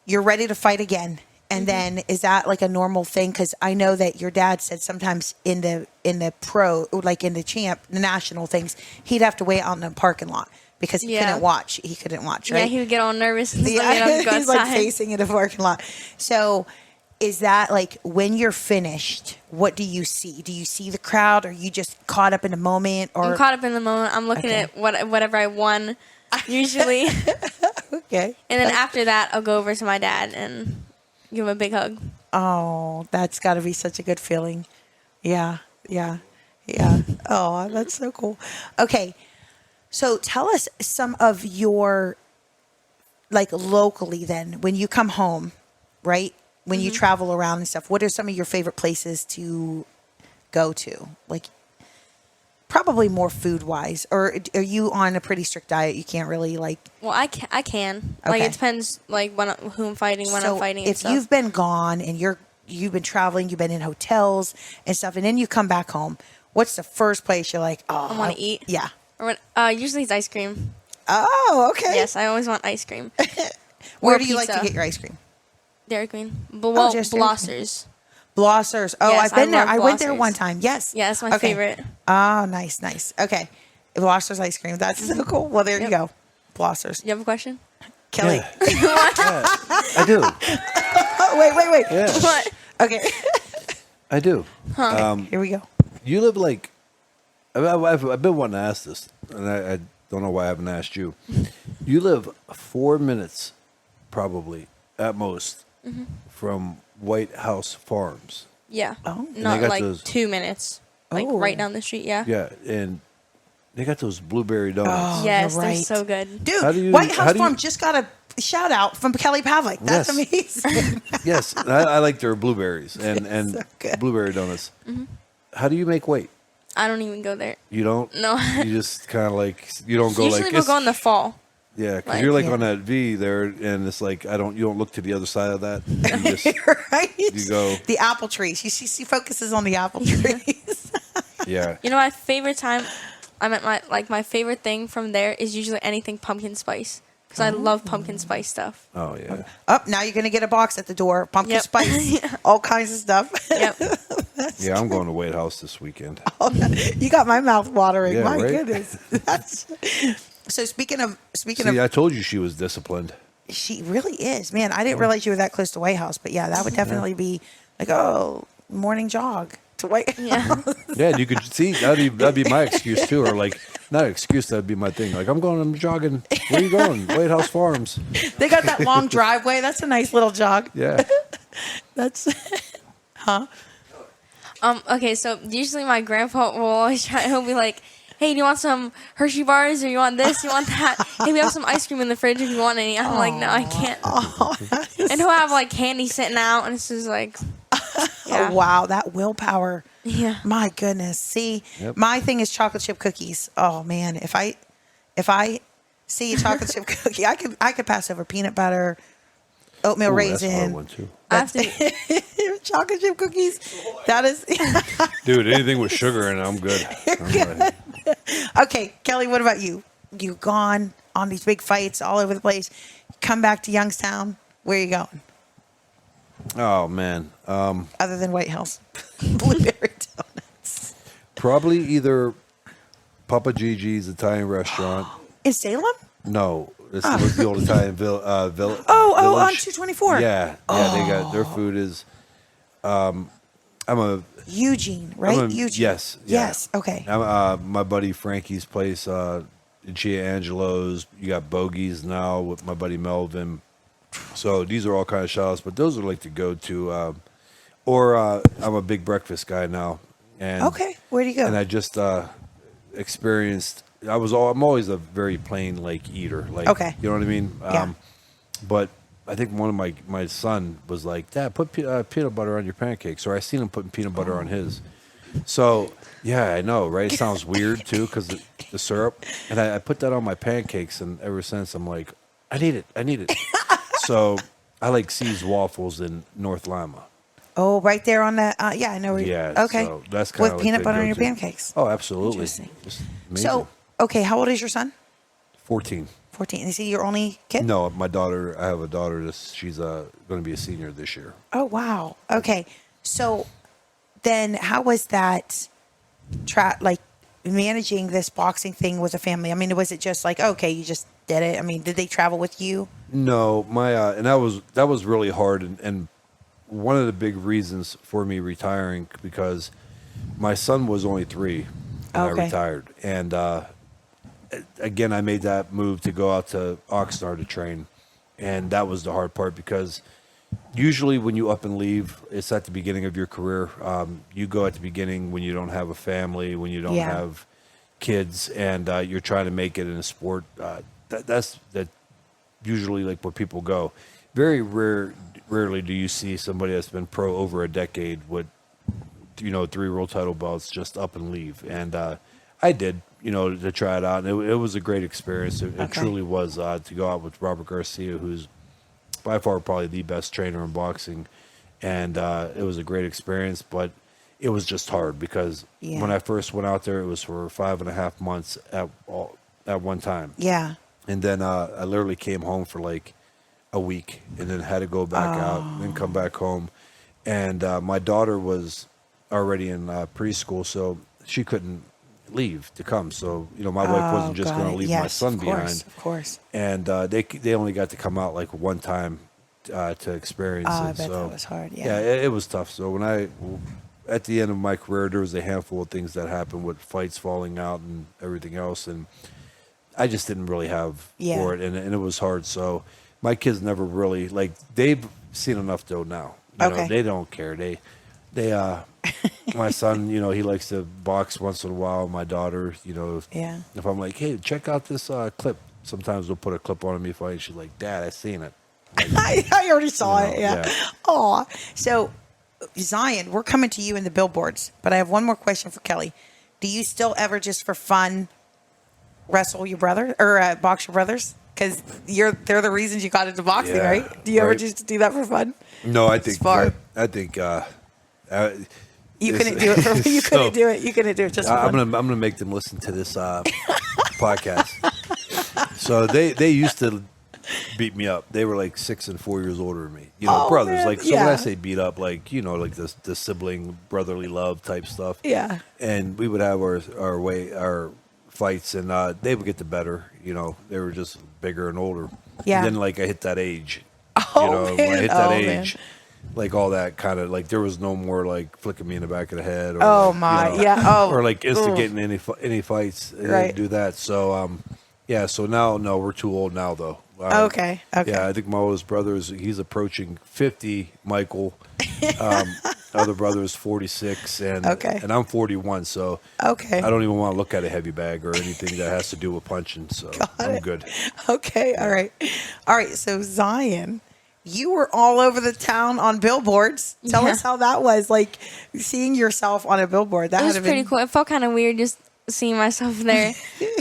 you're ready to fight again. And then is that like a normal thing? Because I know that your dad said sometimes in the pro, like in the national things, he'd have to wait out in the parking lot because he couldn't watch. He couldn't watch, right? Yeah, he would get all nervous and Yeah, go he's like outside. facing in the parking lot. So is that like when you're finished, what do you see? Do you see the crowd? Or are you just caught up in the moment? Or I'm caught up in the moment. I'm looking at whatever I won, usually. okay. And then after that, I'll go over to my dad and give him a big hug. Oh, that's got to be such a good feeling. Yeah, yeah, yeah. Oh, that's so cool. Okay, so tell us some of your, like locally then, when you come home, right? When you travel around and stuff, what are some of your favorite places to go to? Like, probably more food-wise, or are you on a pretty strict diet? You can't really like. Well, I can. Like, Okay. it depends, like, who I'm fighting, when I'm fighting and if stuff. you've been gone and you've been traveling, you've been in hotels and stuff, and then you come back home, what's the first place you're like, oh, I want to eat. Yeah. Or usually it's ice cream. Oh, okay. Yes, I always want ice cream. Where Or do you like to pizza. get your ice cream? Dairy Queen. Well, just Dairy Queen. Blossers. Blossers. Oh, Yes, I've been I there. love I went there Blossers. one time. Yes. Yeah, that's my Okay. favorite. Oh, nice, nice. Okay. Blossers ice cream. That's so cool. Well, there you Yep. go. Blossers. You have a question? Kelly. Yeah. I do. Oh, wait. Yeah, What? Okay. I do. Here we go. You live like, I've been wanting to ask this, and I don't know why I haven't asked you. You live 4 minutes, probably, at most, from Whitehouse Farms. Yeah. Oh. they Not got like those- 2 minutes. Like Oh. right down the street, yeah. Yeah, and they got those blueberry donuts. Oh, Yes, you're they're right. so good. Dude, How do you- White how House do you- Farm just got a shout out from Kelly Pavlik. That's Yes. amazing. Yes, and I like their blueberries and so good. blueberry donuts. How do you make weight? I don't even go there. You don't? No. You just kind of like, you don't go Usually like we'll go in the fall. Yeah, because Like, you're like yeah. on that V there, and it's like you don't look to the other side of that. You just, Right? You go- The apple trees. She focuses on the apple trees. yeah. You know, my favorite time, my favorite thing from there is usually anything pumpkin spice. Because I love pumpkin spice stuff. Oh yeah. Oh, now you're going to get a box at the door. Pumpkin Yep. spice. All kinds of stuff. Yep. Yeah, I'm going to White House this weekend. You got my mouth watering. Yeah, My right? goodness. That's... So speaking of, See, I told you she was disciplined. she really is, man. I didn't realize you were that close to White House, but yeah, that would definitely be like, oh, morning jog to White House. Yeah. Yeah, and you could see that'd be my excuse too, or like not an excuse, that'd be my thing. Like I'm jogging. Where are you going? White House Farms. They got that long driveway. That's a nice little jog. Yeah. That's, huh? Okay, so usually my grandpa will always he'll be like, hey, do you want some Hershey bars, or you want this, you want that? Hey, we have some ice cream in the fridge if you want any. I'm like, no, I can't. And he'll have like candy sitting out, and it's just like, yeah. Oh, wow, that willpower. Yeah. My goodness. See, Yep. my thing is chocolate chip cookies. Oh man, if I see a chocolate chip cookie, I could pass over peanut butter, oatmeal Ooh, that's a hard raisin, one too. I have to, chocolate chip cookies. That is Dude, anything with sugar in it, I'm good. I'm ready. okay. Kelly, what about you? You gone on these big fights all over the place. Come back to Youngstown. Where are you going? Oh man. Other than White House Blueberry Donuts Probably either Papa Gigi's Italian restaurant. in Salem? No, this was the old Italian village. Oh, village. on 224. Yeah, they got their food is. I'm a Eugene, right? I'm a- Eugene. Yes, yeah. Yes. Okay. I'm my buddy Frankie's place, Gia Angelo's. You got Bogies now with my buddy Melvin. So these are all kind of shots, but those are like to go to. Or I'm a big breakfast guy now, and Okay. Where do you go? and I just experienced I'm always a very plain like eater. Like, Okay. you know what I mean? Yeah. But I think one of my son was like, Dad, put peanut butter on your pancakes. Or I seen him putting peanut butter on his. So, yeah, I know, right? It sounds weird, too, because the syrup. And I put that on my pancakes, and ever since, I'm like, I need it. So, I like C's Waffles in North Lima. Oh, right there on the, yeah, I know where Yeah, okay. so that's kind of With like peanut the butter on your go-to. pancakes. Oh, absolutely. Interesting. Just amazing. So, okay, how old is your son? 14. 14. Is he your only kid? No, my daughter, I have a daughter, she's going to be a senior this year. Oh, wow. Okay. So then how was that, like, managing this boxing thing with a family? I mean, was it just like, okay, you just did it? I mean, did they travel with you? No, and that was really hard, and one of the big reasons for me retiring, because my son was only 3 when I Okay. retired, and again, I made that move to go out to Oxnard to train, and that was the hard part, because usually when you up and leave, it's at the beginning of your career. You go at the beginning when you don't have a family, when you don't Yeah. have kids, and you're trying to make it in a sport. That's usually like where people go. Very rarely do you see somebody that's been pro over a decade with 3 world title belts just up and leave. And I did, to try it out, and it was a great experience. It Okay. truly was, to go out with Robert Garcia, who's by far probably the best trainer in boxing, and it was a great experience. But it was just hard, because Yeah. when I first went out there, it was for 5.5 months at one time. Yeah. And then I literally came home for like a week, and then had to go back out and then come back home. And my daughter was already in preschool, so she couldn't leave to come. So, my wife wasn't just got going to it. leave Yes, my son of course, behind. Of course. And they only got to come out like one time to experience Oh, it. I bet So, that was hard. Yeah. yeah, it was tough. So at the end of my career, there was a handful of things that happened with fights falling out and everything else, and I just didn't really have Yeah. for it, and it was hard. So my kids never really, like, they've seen enough though now. Okay. They don't care. They my son, he likes to box once in a while. My daughter, Yeah. if I'm like, hey, check out this clip. Sometimes we'll put a clip on me fight. She's like, Dad, I seen it. I already saw it. Yeah. yeah. Aw. So, Zion, we're coming to you in the billboards, but I have one more question for Kelly. Do you still ever, just for fun, wrestle your brother or box your brothers? Because they're the reasons you got into boxing, Yeah, right? Do you ever right. just do that for fun? No, I think Smart. I think You couldn't do it. You So, couldn't do it. You couldn't do it just for I'm fun. gonna make them listen to this podcast. So they used to beat me up. They were like 6 and 4 years older than me. Oh, brothers. man. Like, so when Yeah. I say beat up, like, like the sibling brotherly love type stuff. Yeah. And we would have our fights, and they would get the better. They were just bigger and older. Yeah. And then like I hit that age. Oh, when I man. hit that Oh, age. man. Like all that kind of, like, there was no more like flicking me in the back of the head. Or Oh, like, my. Yeah. Oh. or like instigating any fights. They Right. didn't do that. So yeah. So now, no, we're too old now though. Okay. Yeah, I think my oldest brother he's approaching 50. Michael, other brother is 46, and Okay. and I'm 41. So Okay. I don't even want to look at a heavy bag or anything that has to do with punching. So I'm it. good. Okay. All right. All right. So, Zion, you were all over the town on billboards. Tell Yeah. us how that was, like seeing yourself on a billboard. That It was had to pretty been cool. It felt kind of weird just seeing myself there.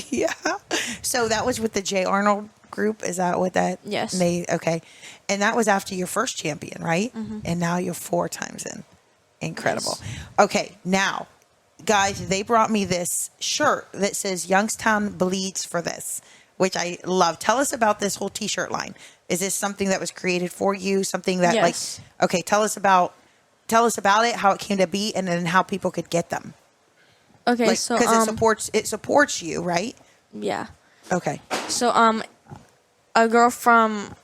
Yeah. So that was with the J. Arnold group. Is that what that? Yes. Okay. And that was after your first champion, right? And now you're 4 times in. Incredible. Yes. Okay. Now, guys, they brought me this shirt that says Youngstown bleeds for this, which I love. Tell us about this whole t-shirt line. Is this something that was created for you? Something that Yes. okay, tell us about it, how it came to be, and then how people could get them. Okay, Like, so because it supports you, right? yeah. Okay. So a girl from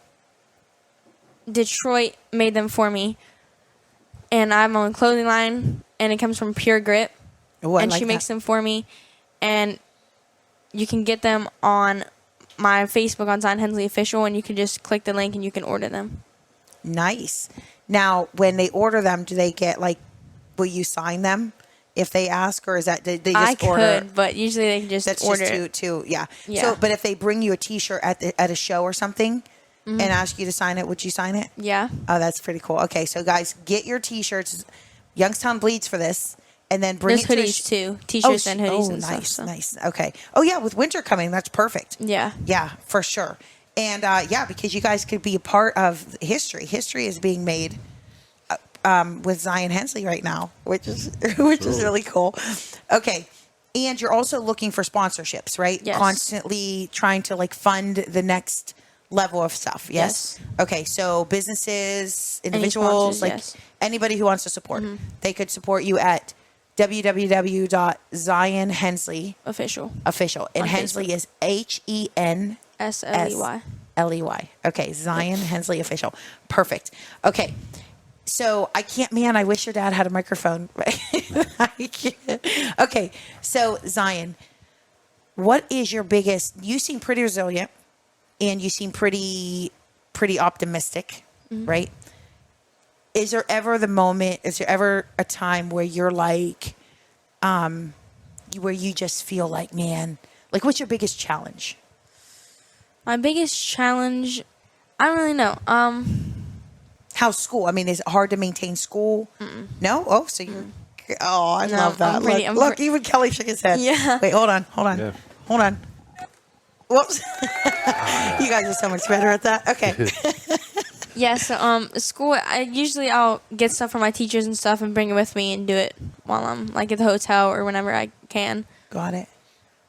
Detroit made them for me, and I have my own clothing line, and it comes from Pure Grit, Oh, I and like she makes that. them for me, and you can get them on my Facebook on Zion Hensley Official, and you can just click the link and you can order them. Nice. Now, when they order them, do they get will you sign them? if they ask, or is that they I just order? could, but usually they can just That's order just it. too, yeah. Yeah. So, but if they bring you a T-shirt at a show or something and ask you to sign it, would you sign it? Yeah. Oh, that's pretty cool. Okay, so guys, get your T-shirts. Youngstown bleeds for this, and then bring There's it to hoodies too. T-shirts and hoodies and nice, stuff. So. nice. Okay. Oh yeah, with winter coming, that's perfect. Yeah. Yeah, for sure. And yeah, because you guys could be a part of history. History is being made with Zion Hensley right now, which is really cool. Okay. And you're also looking for sponsorships, right? Yes. Constantly trying to like fund the next level of stuff. Yes. Yes. Okay. So businesses, individuals, sponsors, like yes. anybody who wants to support, they could support you at www.zionhensley Official. And On Hensley Facebook. is HENSLEY. SLEY. Okay, Zion Hensley Official. Perfect. Okay. So I can't, man, I wish your dad had a microphone. I can't. Okay. So Zion, what is your biggest, you seem pretty resilient and you seem pretty optimistic, right? Is there ever a time where you're like, where you just feel like, man, like what's your biggest challenge? My biggest challenge, I don't really know. How's school? I mean, is it hard to maintain school? No? Oh, so you're, oh, I No, love that. I'm pretty- Look, even Kelly shook his head. Yeah. Wait, hold on. Yeah. Hold on. Whoops. You guys are so much better at that. Okay. Yeah, so school, I'll get stuff from my teachers and stuff and bring it with me and do it while I'm like at the hotel or whenever I can. Got it.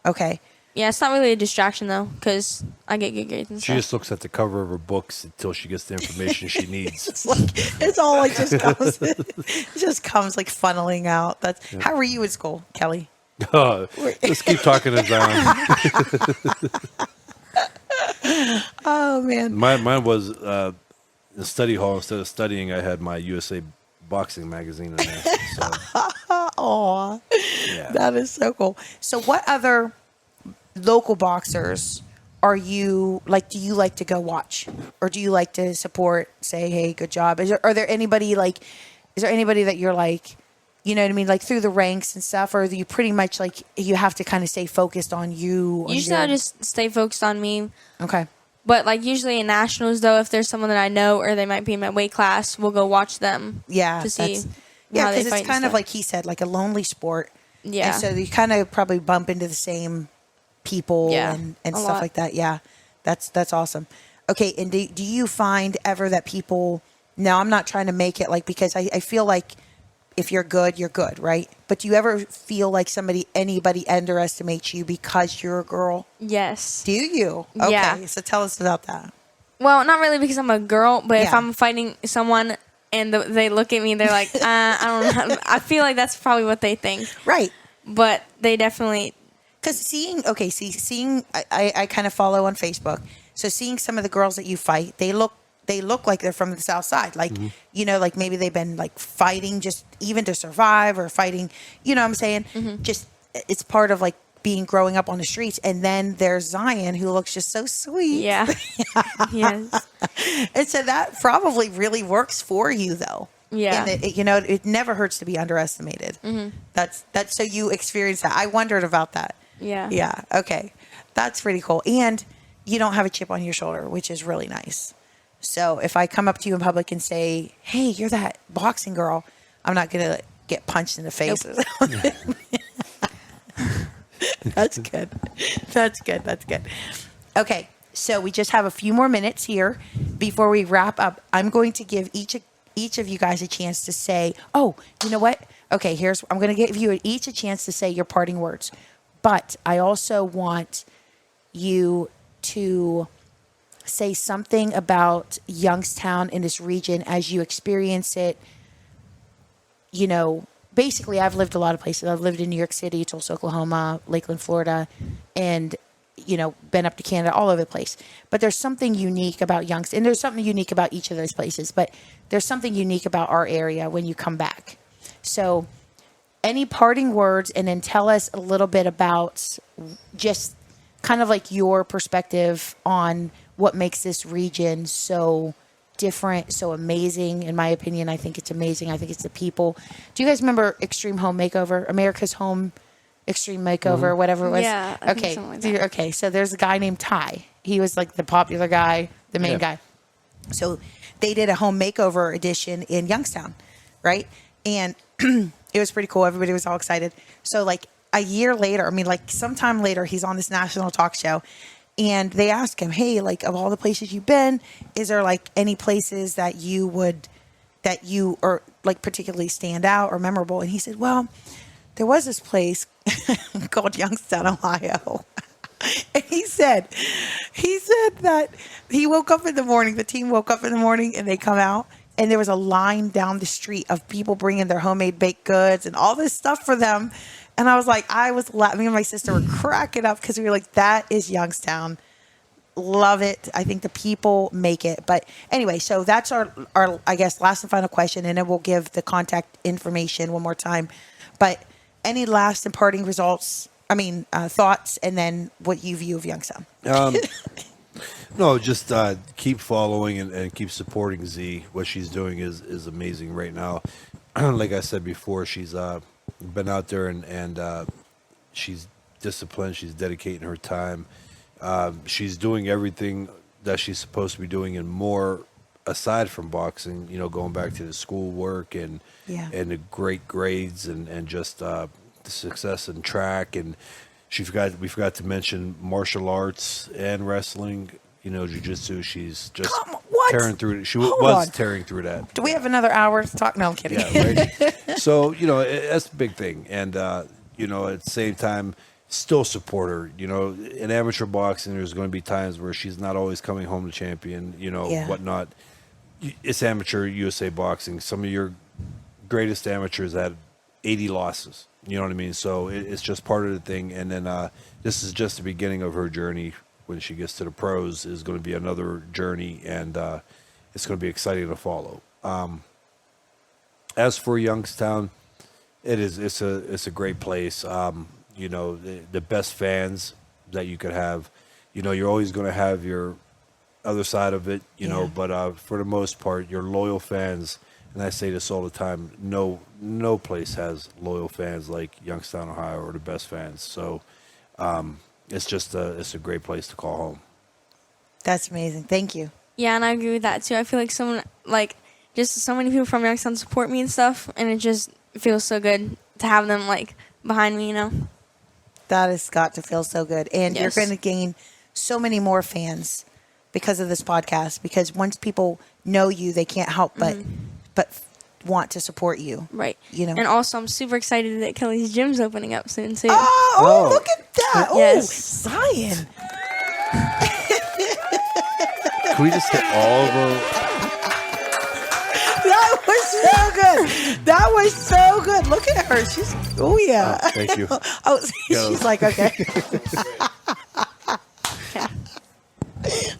Okay. Yeah, it's not really a distraction though, because I get good grades and She stuff. just looks at the cover of her books until she gets the information she needs. It's like, it's all like just comes, it just comes like funneling out. That's How were you at school, Kelly? Let's keep talking to Zion. Oh man. Mine was in the study hall. Instead of studying, I had my USA boxing magazine in there. So, Aw. yeah. That is so cool. So what other local boxers are you like, do you like to go watch, or do you like to support, say, hey, good job? Is there anybody that you're like, you know what I mean, like through the ranks and stuff, or are you pretty much like you have to kind of stay focused on you? Usually I just stay focused on me. Okay. But like usually in nationals though, if there's someone that I know or they might be in my weight class, we'll go watch them. Yeah. To see. Yeah, how they because fight it's and kind of stuff. like he said, like a lonely sport. Yeah. And so you kind of probably bump into the same people Yeah, and a stuff lot. like that. Yeah. That's awesome. Okay. And do you find ever that people, now I'm not trying to make it like, because I feel like if you're good, right? But do you ever feel like anybody underestimates you because you're a girl? Yes. Do you? Okay. Yeah. So tell us about that. Well, not really because I'm a girl, but if Yeah. I'm fighting someone and they look at me, they're like, I don't know. I feel like that's probably what they think. Right. But they definitely, Because seeing, I kind of follow on Facebook. So seeing some of the girls that you fight, they look like they're from the South Side. Like, you know, like maybe they've been like fighting just even to survive, or fighting, you know what I'm saying? Just, it's part of like growing up on the streets. And then there's Zion, who looks just so sweet. yeah. Yes. And so that probably really works for you though. Yeah. And it never hurts to be underestimated. That's so you experience that. I wondered about that. Yeah. Yeah. Okay. That's pretty cool. And you don't have a chip on your shoulder, which is really nice. So if I come up to you in public and say, hey, you're that boxing girl, I'm not going to get punched in the face. That's good. That's good. Okay. So we just have a few more minutes here before we wrap up. I'm going to give each of you guys a chance to say, oh, you know what? Okay, I'm going to give you each a chance to say your parting words. But I also want you to say something about Youngstown in this region as you experience it. You know, basically, I've lived a lot of places. I've lived in New York City, Tulsa, Oklahoma, Lakeland, Florida, and, you know, been up to Canada, all over the place. But there's something unique about Youngstown, and there's something unique about each of those places, but there's something unique about our area when you come back. So any parting words, and then tell us a little bit about just kind of like your perspective on what makes this region so different, so amazing. In my opinion, I think it's amazing. I think it's the people. Do you guys remember Extreme Home Makeover? America's Home Extreme Makeover, whatever it was? Yeah, I think okay. something like that. Okay, so there's a guy named Ty. He was like the popular guy, the main guy. So they did a home makeover edition in Youngstown, right? And it was pretty cool. Everybody was all excited. So like a year later, I mean, like sometime later, he's on this national talk show, and they ask him, hey, like of all the places you've been, is there like any places that you or like particularly stand out or memorable? And he said, well, there was this place called Youngstown, Ohio. And he said that he woke up in the morning, the team woke up in the morning and they come out and there was a line down the street of people bringing their homemade baked goods and all this stuff for them. And I was like, me and my sister were cracking up because we were like, that is Youngstown. Love it. I think the people make it. But anyway, so that's our I guess, last and final question. And then we'll give the contact information one more time. But any last and parting thoughts, and then what you view of Youngstown. No, just keep following and keep supporting Z. What she's doing is amazing right now. Like I said before, she's been out there and she's disciplined. She's dedicating her time. She's doing everything that she's supposed to be doing and more aside from boxing, going back to the schoolwork and the great grades and just the success in track. And we forgot to mention martial arts and wrestling, jiu-jitsu. She's just tearing through it. She was tearing through that. Do we have another hour to talk? No, I'm kidding. Yeah, right? So, that's a big thing. And, at the same time, still support her. In amateur boxing, there's going to be times where she's not always coming home the champion, whatnot. It's amateur USA boxing. Some of your greatest amateurs had 80 losses. You know what I mean? So it's just part of the thing. And then this is just the beginning of her journey. When she gets to the pros, is going to be another journey, and it's going to be exciting to follow. As for Youngstown, it's a great place. The best fans that you could have. You're always going to have your other side of it, but for the most part, your loyal fans. And I say this all the time: no place has loyal fans like Youngstown, Ohio, or the best fans. So it's just it's a great place to call home. That's amazing. Thank you. Yeah, and I agree with that too. I feel like just so many people from Youngstown support me and stuff, and it just feels so good to have them behind me. That has got to feel so good, and Yes. you're going to gain so many more fans because of this podcast. Because once people know you, they can't help but want to support you. Right. And also, I'm super excited that Kelly's gym's opening up soon too. Oh, look at that. Yes. Oh, Zion. Can we just hit all of them? That was so good. That was so good. Look at her. She's, oh, yeah. Oh, thank you. She's like, okay.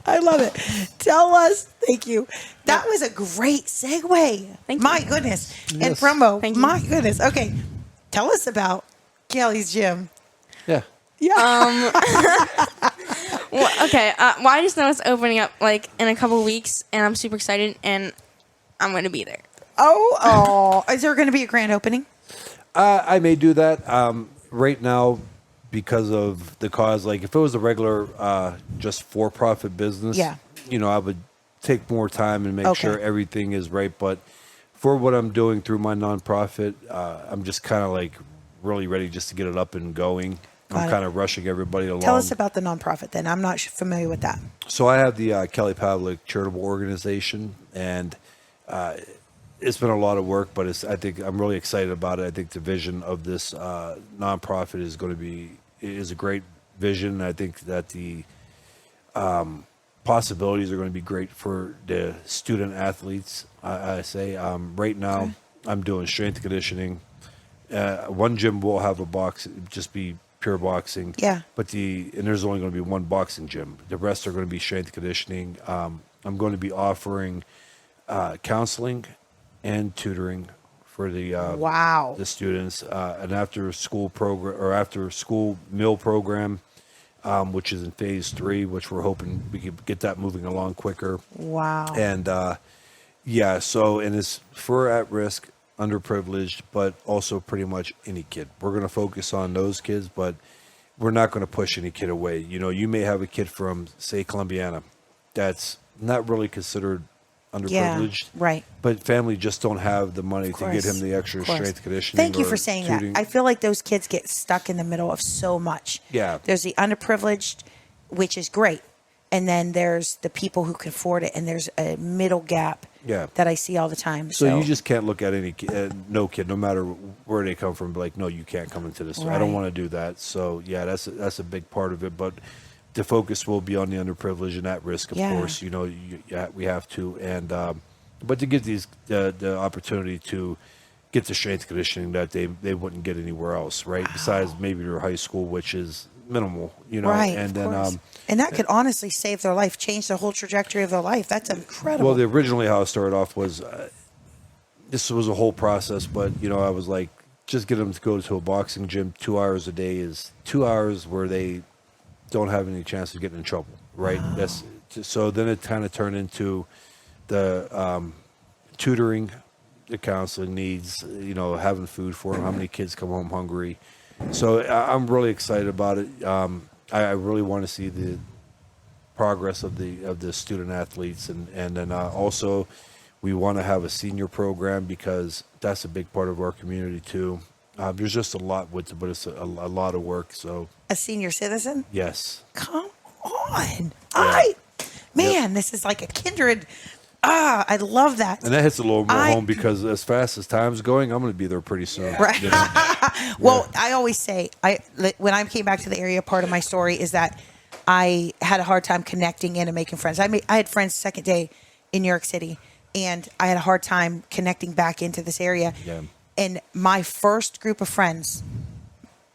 I love it. Tell us. Thank you. That was a great segue. Thank you. My goodness. And Yes. promo. Thank you. My goodness. Okay. Tell us about Kelly's gym. Yeah. Yeah. Well, okay. Well, I just know it's opening up in a couple of weeks, and I'm super excited, and I'm going to be there. Oh. Is there going to be a grand opening? I may do that. Right now, because of the cause, if it was a regular, just for-profit business, I would take more time and make sure everything is right. But for what I'm doing through my nonprofit, I'm just kind of really ready just to get it up and going. I'm kind of rushing everybody along. Tell us about the nonprofit then. I'm not familiar with that. So I have the Kelly Pavlik Charitable Organization, and it's been a lot of work, but I think I'm really excited about it. I think the vision of this nonprofit is a great vision. I think that the possibilities are going to be great for the student athletes. I say right now I'm doing strength conditioning. One gym will have just be pure boxing. Yeah. But there's only going to be one boxing gym. The rest are going to be strength conditioning. I'm going to be offering counseling and tutoring for the the students, an after school program or after school meal program. which is in phase 3, which we're hoping we could get that moving along quicker. Wow. And yeah, so, and it's for at-risk, underprivileged, but also pretty much any kid. We're going to focus on those kids, but we're not going to push any kid away. You know, you may have a kid from, say, Columbiana that's not really considered underprivileged, right. but family just don't have the money to get him the extra strength conditioning. Thank you for saying that. I feel like those kids get stuck in the middle of so much. Yeah. There's the underprivileged, which is great. And then there's the people who can afford it. And there's a middle gap that I see all the time. So you just can't look at any no kid, no matter where they come from, like, no, you can't come into this. Right. I don't want to do that. So, yeah, that's a big part of it. But the focus will be on the underprivileged and at risk, of course. You know, we have to. And but to get these the opportunity to get the strength conditioning that they wouldn't get anywhere else, right? Wow. Besides maybe their high school, which is minimal, you know. Right, and then and that could honestly save their life, change the whole trajectory of their life. That's incredible. Well, originally how it started off was this was a whole process, but you know, I was like, just get them to go to a boxing gym 2 hours a day is 2 hours where they don't have any chance of getting in trouble, right? Wow. That's so then it kind of turned into the tutoring, the counseling needs, you know, having food for them, how many kids come home hungry. So I'm really excited about it. I really want to see the progress of the student athletes, and then also we want to have a senior program because that's a big part of our community too. There's just a lot with it, but it's a lot of work. So a senior citizen? Yes. Come on. Yeah. This is like a kindred. I love that. And that hits a little more home because as fast as time's going, I'm going to be there pretty soon. Right. You know? Well, I always say, when I came back to the area, part of my story is that I had a hard time connecting in and making friends. I had friends second day in New York City, and I had a hard time connecting back into this area. Yeah. And my first group of friends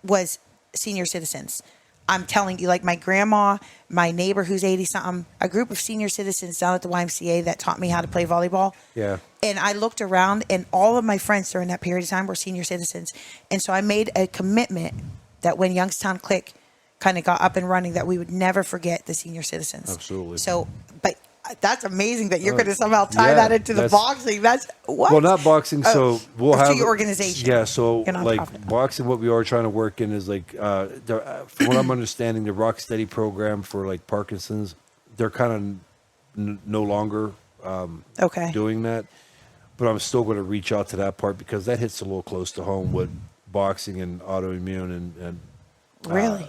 was senior citizens. I'm telling you, like my grandma, my neighbor who's 80-something, a group of senior citizens down at the YMCA that taught me how to play volleyball. Yeah. And I looked around, and all of my friends during that period of time were senior citizens. And so I made a commitment that when Youngstown Click kind of got up and running, that we would never forget the senior citizens. Absolutely. So, but that's amazing that you're going to somehow tie that into the boxing. That's what? Well, not boxing. So we'll have your organization. Yeah. So like boxing, what we are trying to work in is like, from what I'm understanding, the Rock Steady program for like Parkinson's, they're kind of no longer doing that. But I'm still going to reach out to that part because that hits a little close to home with boxing and autoimmune and really.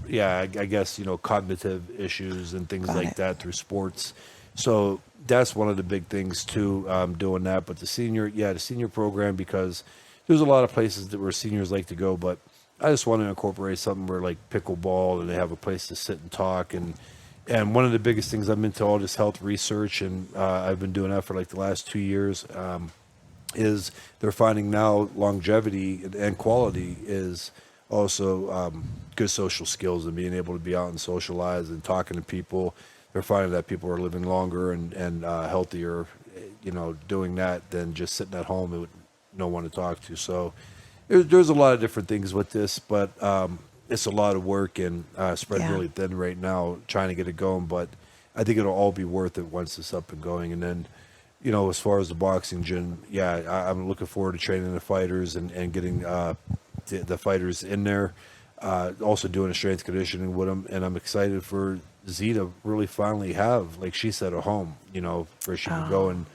Yeah, I guess, you know, cognitive issues and things like that through sports. So that's one of the big things too, doing that. But the senior program, because there's a lot of places where seniors like to go, but I just want to incorporate something where like pickleball and they have a place to sit and talk. And one of the biggest things I'm into all this health research, and I've been doing that for like the last 2 years, is they're finding now longevity and quality is also good social skills and being able to be out and socialize and talking to people. They're finding that people are living longer and healthier, you know, doing that than just sitting at home with no one to talk to. So there's a lot of different things with this, but it's a lot of work and spread really thin right now trying to get it going. But I think it'll all be worth it once it's up and going. And then, you know, as far as the boxing gym, I'm looking forward to training the fighters and getting the fighters in there, also doing a strength conditioning with them. And I'm excited for Z to really finally have, like she said, a home, you know, where she can go and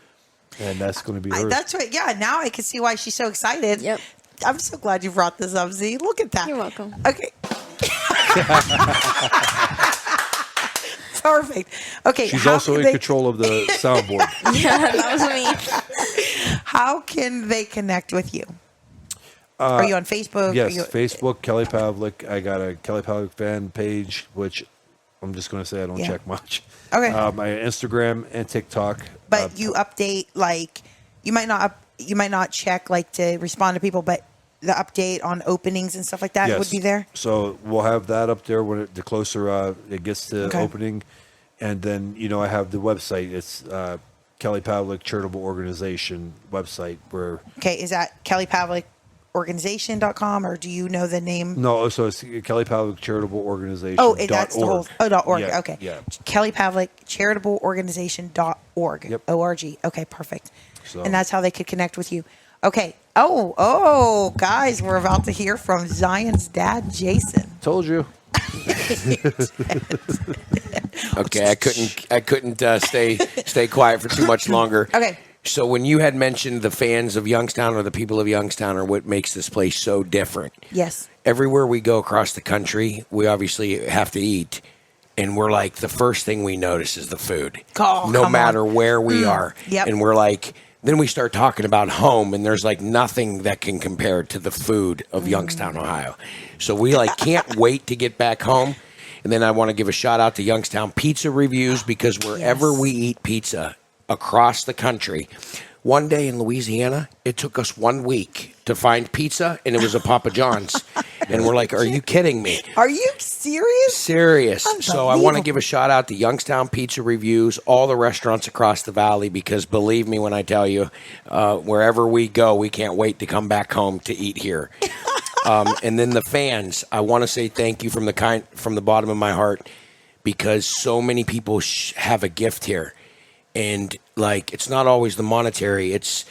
that's going to be hers. That's right. Yeah. Now I can see why she's so excited. Yep. I'm so glad you brought this up, Z. Look at that. You're welcome. Okay. Perfect. Okay. She's also in control of the soundboard. Yeah, that was me. How can they connect with you? Are you on Facebook? Yes, Facebook, Kelly Pavlik. I got a Kelly Pavlik fan page, which I'm just going to say I don't check much. Okay. My Instagram and TikTok. But you update, like, you might not check, like, to respond to people, but the update on openings and stuff like that would be there? So we'll have that up there when the closer it gets to opening. And then, you know, I have the website. It's Kelly Pavlik Charitable Organization website where... Okay, is that Kelly Pavlik organization.com, or do you know the name? No, so it's Kelly Pavlik Charitable Organization. Oh, that's the whole. Oh, .org. Yeah, Okay. Yeah. Kelly Pavlik Charitable Organization.org. Yep. O-R-G. Okay, perfect. So- And that's how they could connect with you. Okay. Oh, guys, we're about to hear from Zion's dad, Jason. Told you. Okay, I couldn't stay quiet for too much longer. Okay. So when you had mentioned the fans of Youngstown or the people of Youngstown are what makes this place so different. Yes. Everywhere we go across the country, we obviously have to eat, and we're like, the first thing we notice is the food. Oh, no come matter on. where we are. Yep. And we're like, then we start talking about home, and there's like nothing that can compare to the food of Youngstown, Ohio. So we like can't wait to get back home. And then I want to give a shout out to Youngstown Pizza Reviews, because wherever Yes. we eat pizza across the country, one day in Louisiana, it took us 1 week to find pizza, and it was a Papa John's. And we're like, are you kidding me? Are you serious? Serious. So I want to Unbelievable. give a shout out to Youngstown Pizza Reviews, all the restaurants across the valley, because believe me when I tell you, wherever we go, we can't wait to come back home to eat here. And then the fans, I want to say thank you from the bottom of my heart, because so many people have a gift here. And like, it's not always the monetary. It's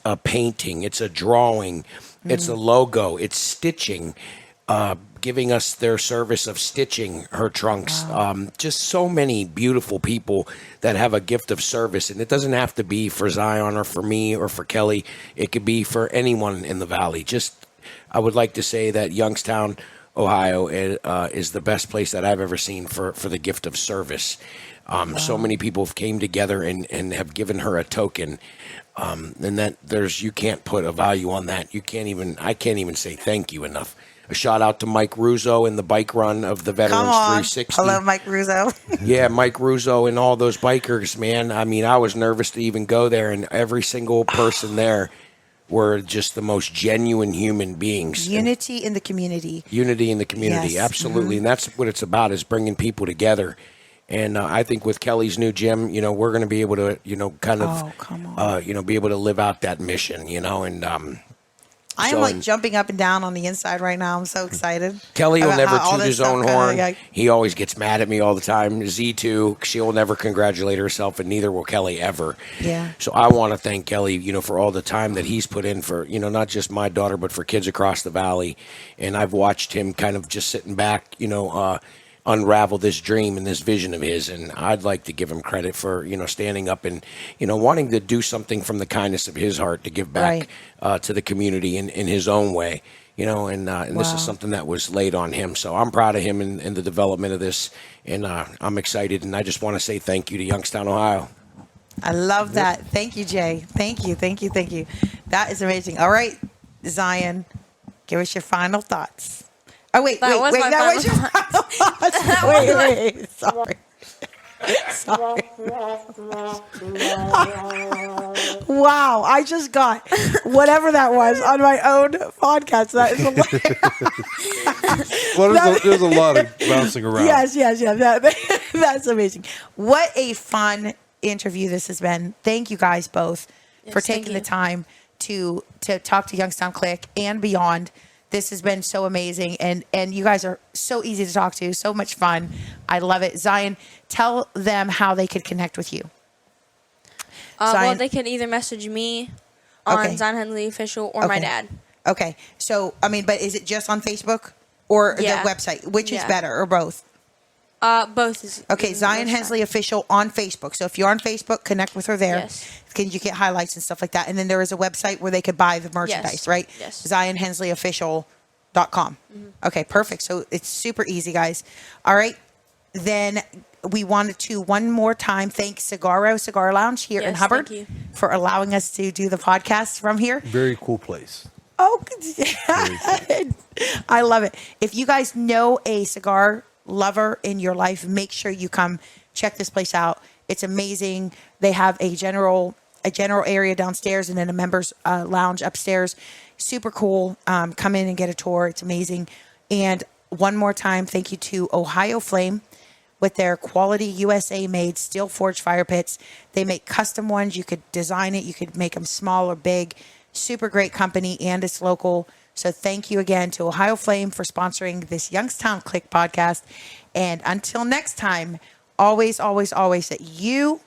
a painting. It's a drawing. It's a logo. It's stitching. Giving us their service of stitching her trunks. Wow. Just so many beautiful people that have a gift of service. And it doesn't have to be for Zion or for me or for Kelly. It could be for anyone in the valley. I would like to say that Youngstown, Ohio is the best place that I've ever seen for the gift of service. So many people have came together and have given her a token. And that you can't put a value on that. I can't even say thank you enough. A shout out to Mike Russo and the bike run of the Veterans Come on. 360. Hello, Mike Russo. Yeah, Mike Russo and all those bikers, man. I mean, I was nervous to even go there, and every single person there were just the most genuine human beings. Unity in the community. Unity in the community, Yes. absolutely. And that's what it's about, is bringing people together. And I think with Kelly's new gym, we're going to be able to, kind of, Oh, come on. be able to live out that mission, and I am so- like jumping up and down on the inside right now. I'm so excited. Kelly will about never how all toot this his stuff own kinda, horn. like- He always gets mad at me all the time. Z2, she'll never congratulate herself, and neither will Kelly ever. Yeah. So I want to thank Kelly, for all the time that he's put in for, not just my daughter, but for kids across the valley. And I've watched him kind of just sitting back, unravel this dream and this vision of his. And I'd like to give him credit for, standing up and, wanting to do something from the kindness of his heart to give back to the community in his own way. And this Wow. is something that was laid on him. So I'm proud of him and the development of this. And I'm excited. And I just want to say thank you to Youngstown, Ohio. I love that. Thank you, Jay. Thank you. That is amazing. All right, Zion, give us your final thoughts. Oh, wait. That was my That was your final final thoughts. Wait. Sorry. Wow, I just got whatever that was on my own podcast. That is hilarious. Well, there's a lot of bouncing around. Yes. That's amazing. What a fun interview this has been. Thank you guys both Yes, for thank taking you. the time to talk to Youngstown Click and beyond. This has been so amazing, and you guys are so easy to talk to, so much fun. I love it. Zion, tell them how they could connect with you. Well, Zion- they could either message me on Okay. Zion Hensley Official or my Okay. dad. Okay, so but is it just on Facebook or Yeah. the website? Which is Yeah. better, or both? Both is Okay, Zion is fine. Hensley Official on Facebook. So if you're on Facebook, connect with her there. Yes. You get highlights and stuff like that. And then there is a website where they could buy the merchandise, right? Yes. ZionHensleyOfficial.com. Okay, perfect. So it's super easy, guys. All right. Then we wanted to one more time thank Cigarro Cigar Lounge here in Yes, Hubbard thank you. for allowing us to do the podcast from here. Very cool place. Oh, I love it. If you guys know a cigar lover in your life, make sure you come check this place out. It's amazing. They have a general area downstairs and then a members lounge upstairs. Super cool. Come in and get a tour. It's amazing. And one more time, thank you to Ohio Flame with their quality USA made steel forged fire pits. They make custom ones. You could design it. You could make them small or big. super great company, and it's local. So thank you again to Ohio Flame for sponsoring this Youngstown Click podcast. And until next time, always, always, always that you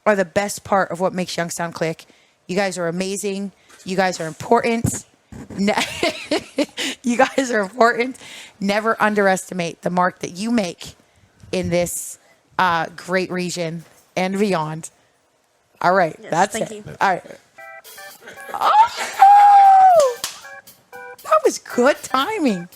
are the best part of what makes Youngstown Click. You guys are amazing. You guys are important. You guys are important. Never underestimate the mark that you make in this great region and beyond. All right. Yes, that's thank it. you. All right. Oh, that was good timing.